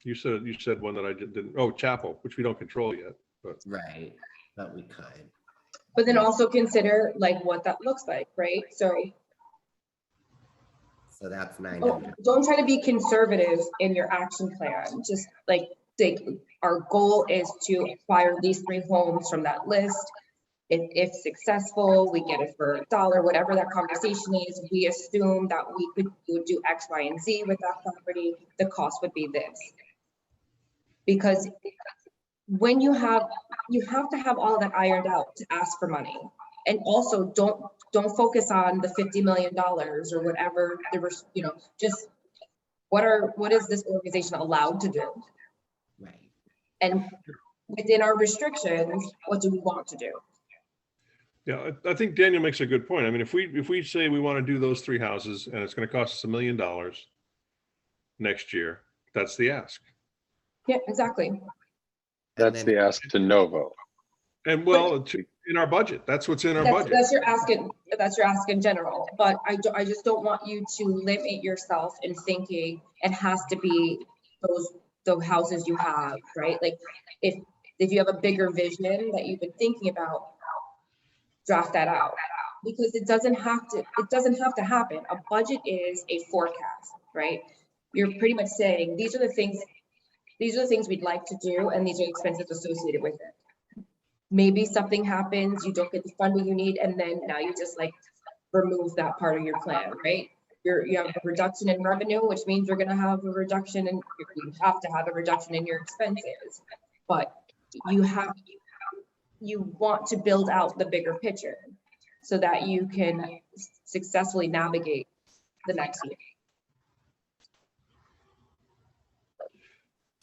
you said one that I didn't. Oh, Chapel, which we don't control yet. But right, but we could. But then also consider like what that looks like, right? So that's 900. Don't try to be conservative in your action plan. Just like our goal is to acquire these 3 homes from that list. If successful, we get it for $1, whatever that conversation is. We assume that we would do X, Y, and Z with that property. The cost would be this. Because when you have to have all of that ironed out to ask for money. And also don't focus on the $50 million or whatever there was, you know, just what is this organization allowed to do? Right. And within our restrictions, what do we want to do? yeah, I think Daniel makes a good point. I mean, if we say we want to do those 3 houses and it's going to cost us $1 million, next year. That's the ask. Yeah, exactly. That's the ask to Novo. And well, in our budget, that's what's in our budget. That's your ask in general, but I just don't want you to limit yourself in thinking it has to be the houses you have, right? Like if you have a bigger vision that you've been thinking about, draft that out, because it doesn't have to happen. A budget is a forecast, right? You're pretty much saying these are the things we'd like to do, and these are the expenses associated with it. Maybe something happens, you don't get the funding you need, and then now you just like remove that part of your plan, right? You have a reduction in revenue, which means you're gonna have a reduction in, you have to have a reduction in your expenses. But you want to build out the bigger picture so that you can successfully navigate the next year.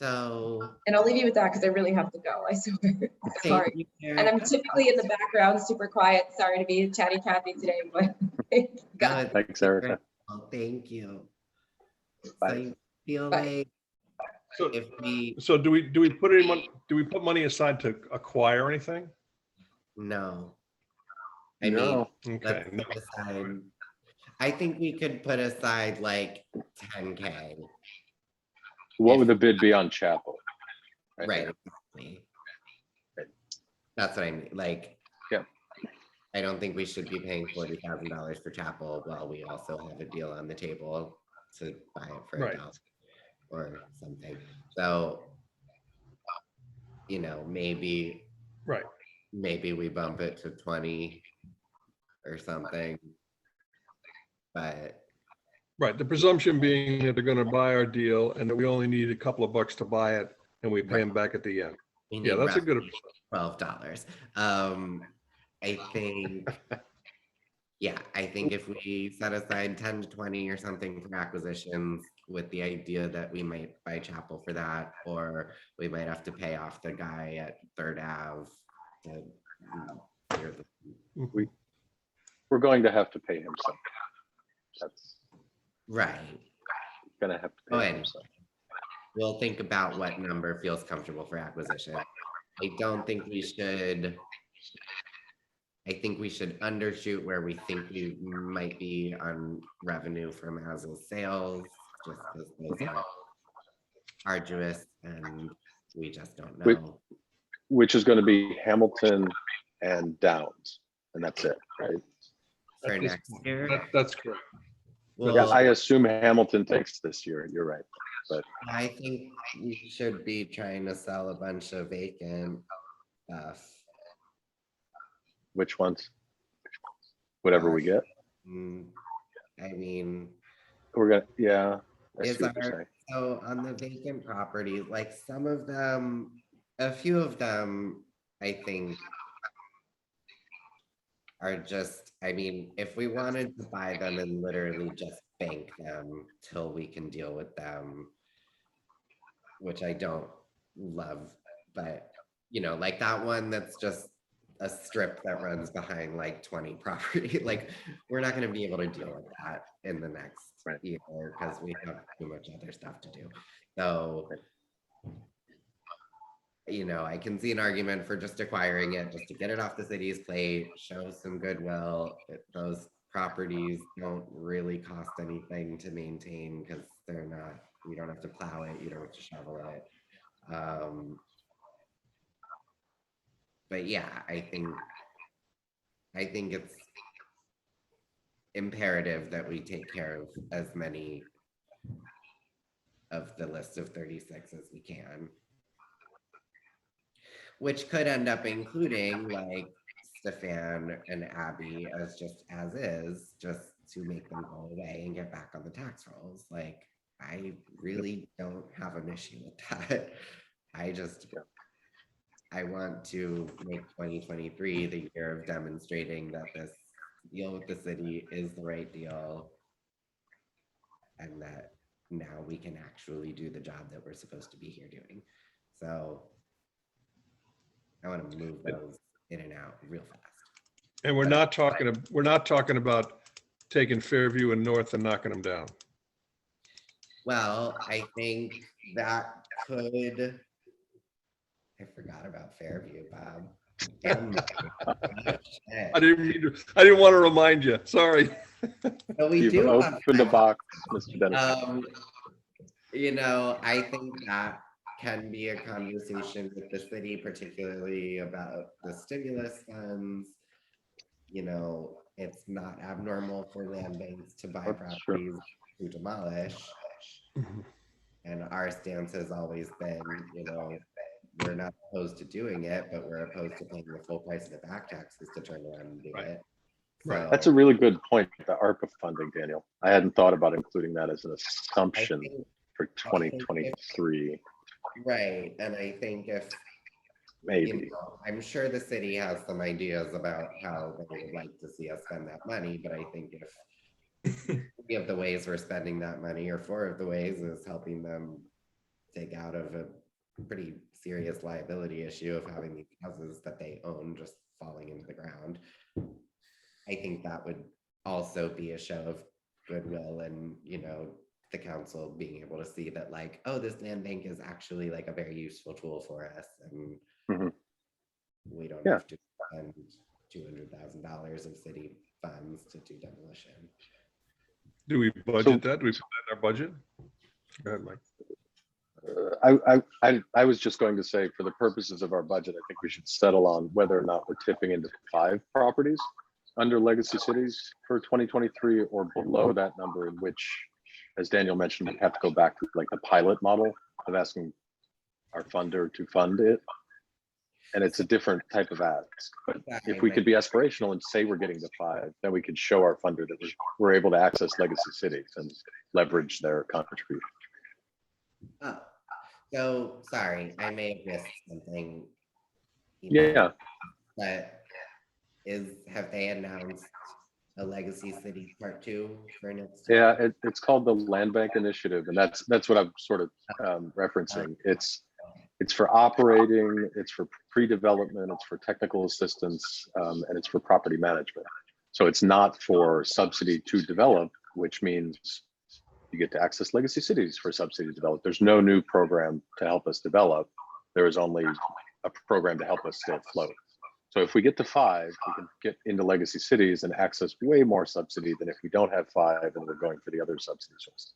So, And I'll leave you with that because I really have to go. I swear. Sorry. thank you, And I'm typically in the background, super quiet. Sorry to be chatty Cathy today, but No, Thanks, Erica. thank you. Bye. So you feel Bye. like So, if we, so do we put any money, do we put money aside to acquire anything? no. I No. mean, Okay. let's put aside, I think we could put aside like 10K. What would the bid be on Chapel? Right. Exactly. That's what I mean. Like, Yeah. I don't think we should be paying $40,000 for Chapel while we also have a deal on the table to buy it for Right. $1 or something. So, you know, maybe Right. we bump it to 20 or something. But Right. The presumption being that they're going to buy our deal and that we only need a couple of bucks to buy it and we pay them back at the end. we Yeah, need that's a good. $12. I think, yeah, I think if we set aside 10 to 20 or something for acquisitions with the idea that we might buy Chapel for that, or we might have to pay off the guy at Third Ave to clear the, We're going to have to pay him something. That's right. gonna have to pay him something. We'll think about what number feels comfortable for acquisition. I don't think we should. I think we should undershoot where we think we might be on revenue from as-is sales, just because those are arduous and we just don't know. Which is going to be Hamilton and Downs, and that's it, right? For next year, That's correct. well, Yeah, I assume Hamilton takes this year. You're right, but I think we should be trying to sell a bunch of vacant stuff. which ones? Whatever we get, I mean, we're gonna. Yeah, I is see what you're our, saying. so on the vacant properties, like some of them, a few of them, I think are just, I mean, if we wanted to buy them and literally just bank them till we can deal with them, which I don't love, but you know, like that one that's just a strip that runs behind like 20 property, like we're not going to be able to deal with that in the next year because we have too much other stuff to do. So, you know, I can see an argument for just acquiring it, just to get it off the city's plate, show some goodwill. Those properties don't really cost anything to maintain because they're not, you don't have to plow it, you don't have to shovel it. But yeah, I think it's imperative that we take care of as many of the list of 36 as we can, which could end up including like Stefan and Abby as just as is, just to make them go away and get back on the tax rolls. Like, I really don't have an issue with that. I want to make 2023 the year of demonstrating that this deal with the city is the right deal and that now we can actually do the job that we're supposed to be here doing. So I want to move those in and out real fast. And we're not talking about taking Fairview and North and knocking them down. Well, I think that could, I forgot about Fairview, Bob. And shit. I I didn't want to remind you. Sorry. But we You've do have, opened a box, Mr. Dennis. you know, I think that can be a conversation with the city, particularly about the stimulus funds. You know, it's not abnormal for land banks to buy That's true. properties to demolish. And our stance has always been, you know, we're not opposed to doing it, but we're opposed to paying the full price of the back taxes to turn around and do Right. it. Right. So That's a really good point, the ARPA funding, Daniel. I hadn't thought about including that as an assumption think- for 2023, right. And I think if, you maybe. know, I'm sure the city has some ideas about how they would like to see us spend that money, but I think if 3 of the ways we're spending that money, or 4 of the ways, is helping them take out of a pretty serious liability issue of having these houses that they own just falling into the ground. I think that would also be a show of goodwill, and, you know, the council being able to see that, like, oh, this land bank is actually like a very useful tool for us, and Mhm. we don't Yeah. have to spend $200,000 of city funds to do demolition. Do we budget that? Do we put that in our budget? Go ahead, Mike. I was just going to say, for the purposes of our budget, I think we should settle on whether or not we're tipping into 5 properties under legacy cities for 2023, or below that number, in which, as Daniel mentioned, we have to go back to like the pilot model of asking our funder to fund it. And it's a different type of ask. But if we could be aspirational and say we're getting to 5, then we could show our funder that we're able to access legacy cities and leverage their contribution. Oh, so sorry, I may have missed something. Yeah, But have they announced a Legacy City Part 2 for next year? yeah, it's called the Land Bank Initiative, and that's what I'm sort of referencing. It's for operating, it's for pre-development, it's for technical assistance, and it's for property management. So it's not for subsidy to develop, which means you get to access legacy cities for subsidy to develop. There's no new program to help us develop. There is only a program to help us stay afloat. So if we get to 5, we can get into legacy cities and access way more subsidy than if we don't have 5 and we're going for the other subsidy sources.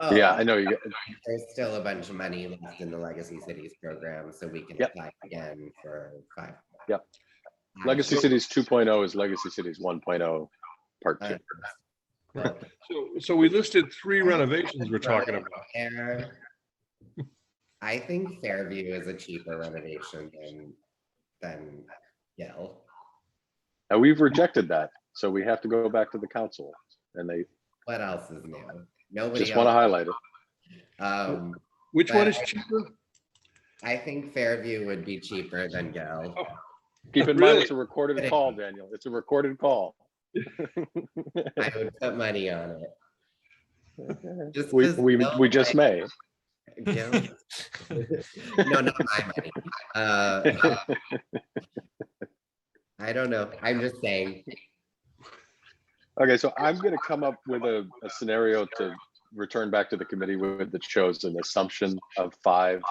Oh, Yeah, I know you get. there's still a bunch of money left in the Legacy Cities program, so we can Yep. apply again for 5. Yep. Legacy Cities 2.0 is Legacy Cities 1.0 Part 2. Right. So we listed 3 renovations we're talking about. I think Fairview is a cheaper renovation than Gill. And we've rejected that, so we have to go back to the council, and they What else is new? Nobody just want to else. highlight it. Which one is cheaper? I think Fairview would be cheaper than Gill. Keep in mind, Really? it's a recorded call, Daniel. It's a recorded call. I would put money on it. Just we 'cause we, Gill, we just like, may. Gill? No, not my money. I don't know. I'm just saying. Okay, so I'm going to come up with a scenario to return back to the committee with that shows an assumption of 5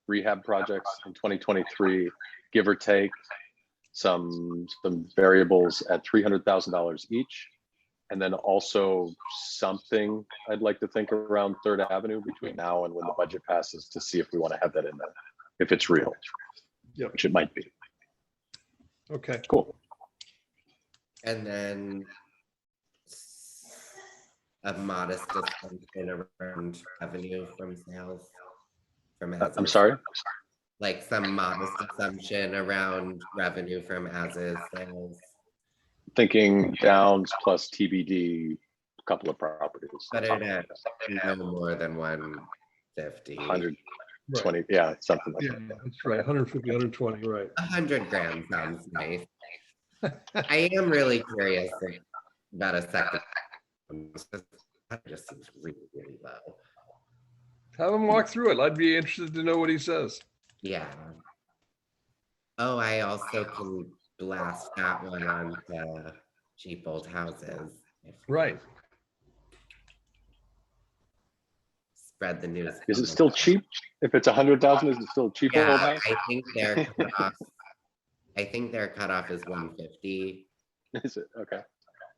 rehab projects in 2023, give or take some variables at $300,000 each. And then also something I'd like to think around 3rd Avenue between now and when the budget passes, to see if we want to have that in there, if it's real, Yep. which it might be. Okay. Cool. And then a modest assumption around revenue from sales. From I'm sorry? Like some modest assumption around revenue from as-is sales. Thinking Downs plus TBD, a couple of properties. But it at no more than 150. 120, yeah, something like Yeah, that. that's right. 150, 120, right. 100 grand sounds nice. I am really curious about a second. That just seems really, really low. Have him walk through it. I'd be interested to know what he says. Yeah. Oh, I also can blast that one on the cheap old houses. Right. spread the news. Is it still cheap? If it's 100,000, is it still cheap? old Yeah, house? I think their cutoff. I think their cutoff is 150. Is it? Okay.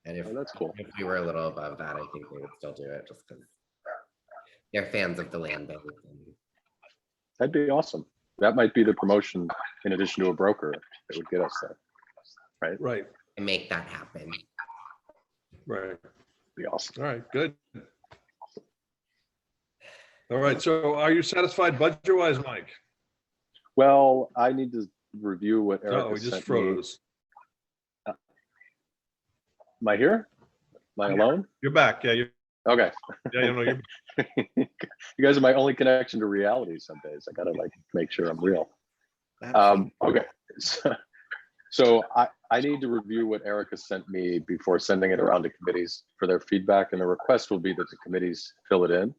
And if, Oh, that's cool. if we were a little above that, I think they would still do it just because they're fans of the land bank. That'd be awesome. That might be the promotion in addition to a broker that would get us there. Right, And make that happen. right. Be awesome. All right, good. All right, so are you satisfied budget-wise, Mike? Well, I need to review what Oh, Erica we just sent me. froze. Am I here? Am I alone? You're back. Yeah, you Okay. yeah, you know, you're You guys are my only connection to reality some days. I gotta like make sure I'm real. That's Okay. So I need to review what Erica sent me before sending it around to committees for their feedback. And the request will be that the committees fill it in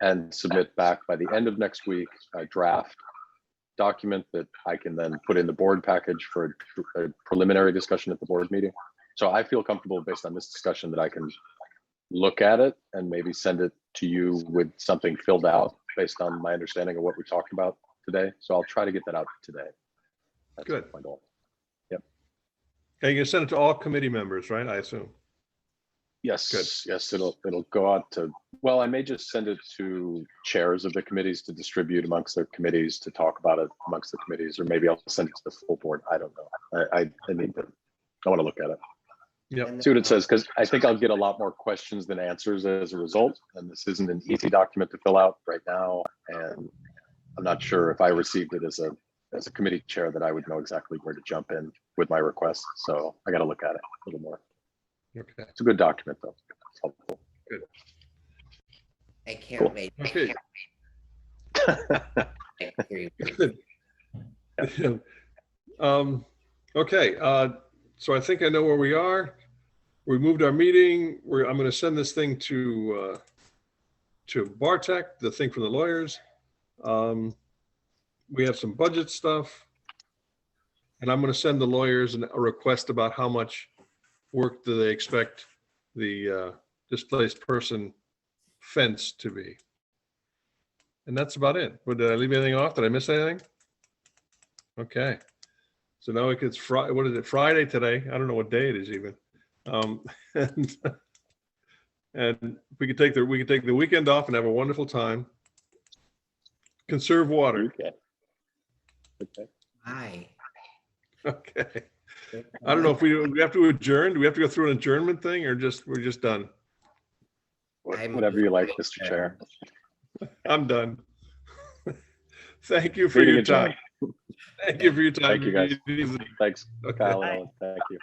and submit back by the end of next week, a draft document that I can then put in the board package for a preliminary discussion at the board meeting. So I feel comfortable based on this discussion that I can look at it and maybe send it to you with something filled out based on my understanding of what we talked about today. So I'll try to get that out today. That's Good. my goal. okay. You send it to all committee members, right? I assume. Yes, Good. yes, it'll go out to, well, I may just send it to chairs of the committees to distribute amongst their committees to talk about it amongst the committees, or maybe I'll send it to the full board. I don't know. I need to, I want to look at it. Yep. See what it says, because I think I'll get a lot more questions than answers as a result. And this isn't an easy document to fill out right now. And I'm not sure if I received it as a committee chair that I would know exactly where to jump in with my request. So I got to look at it a little more. Okay. It's a good document though. It's helpful. I can't Cool. wait. Okay. Wait. Okay, so I think I know where we are. We moved our meeting. I'm going to send this thing to Bartek, the thing from the lawyers. We have some budget stuff. And I'm going to send the lawyers a request about how much work do they expect the displaced person fence to be. And that's about it. Did I leave anything off? Did I miss anything? Okay. So now it's Friday. What is it? Friday today? I don't know what day it is even. And we could take the weekend off and have a wonderful time. Conserve water. Okay. Okay. Hi. Okay. I don't know if we have to adjourn. Do we have to go through an adjournment thing, or we're just done? Whatever you like, Mr. Chair. I'm done. Thank you for Meeting your adjourned. time. Thank you for your time. Thank you, guys. Thanks, Okay. Kyle and Ellen. Thank you.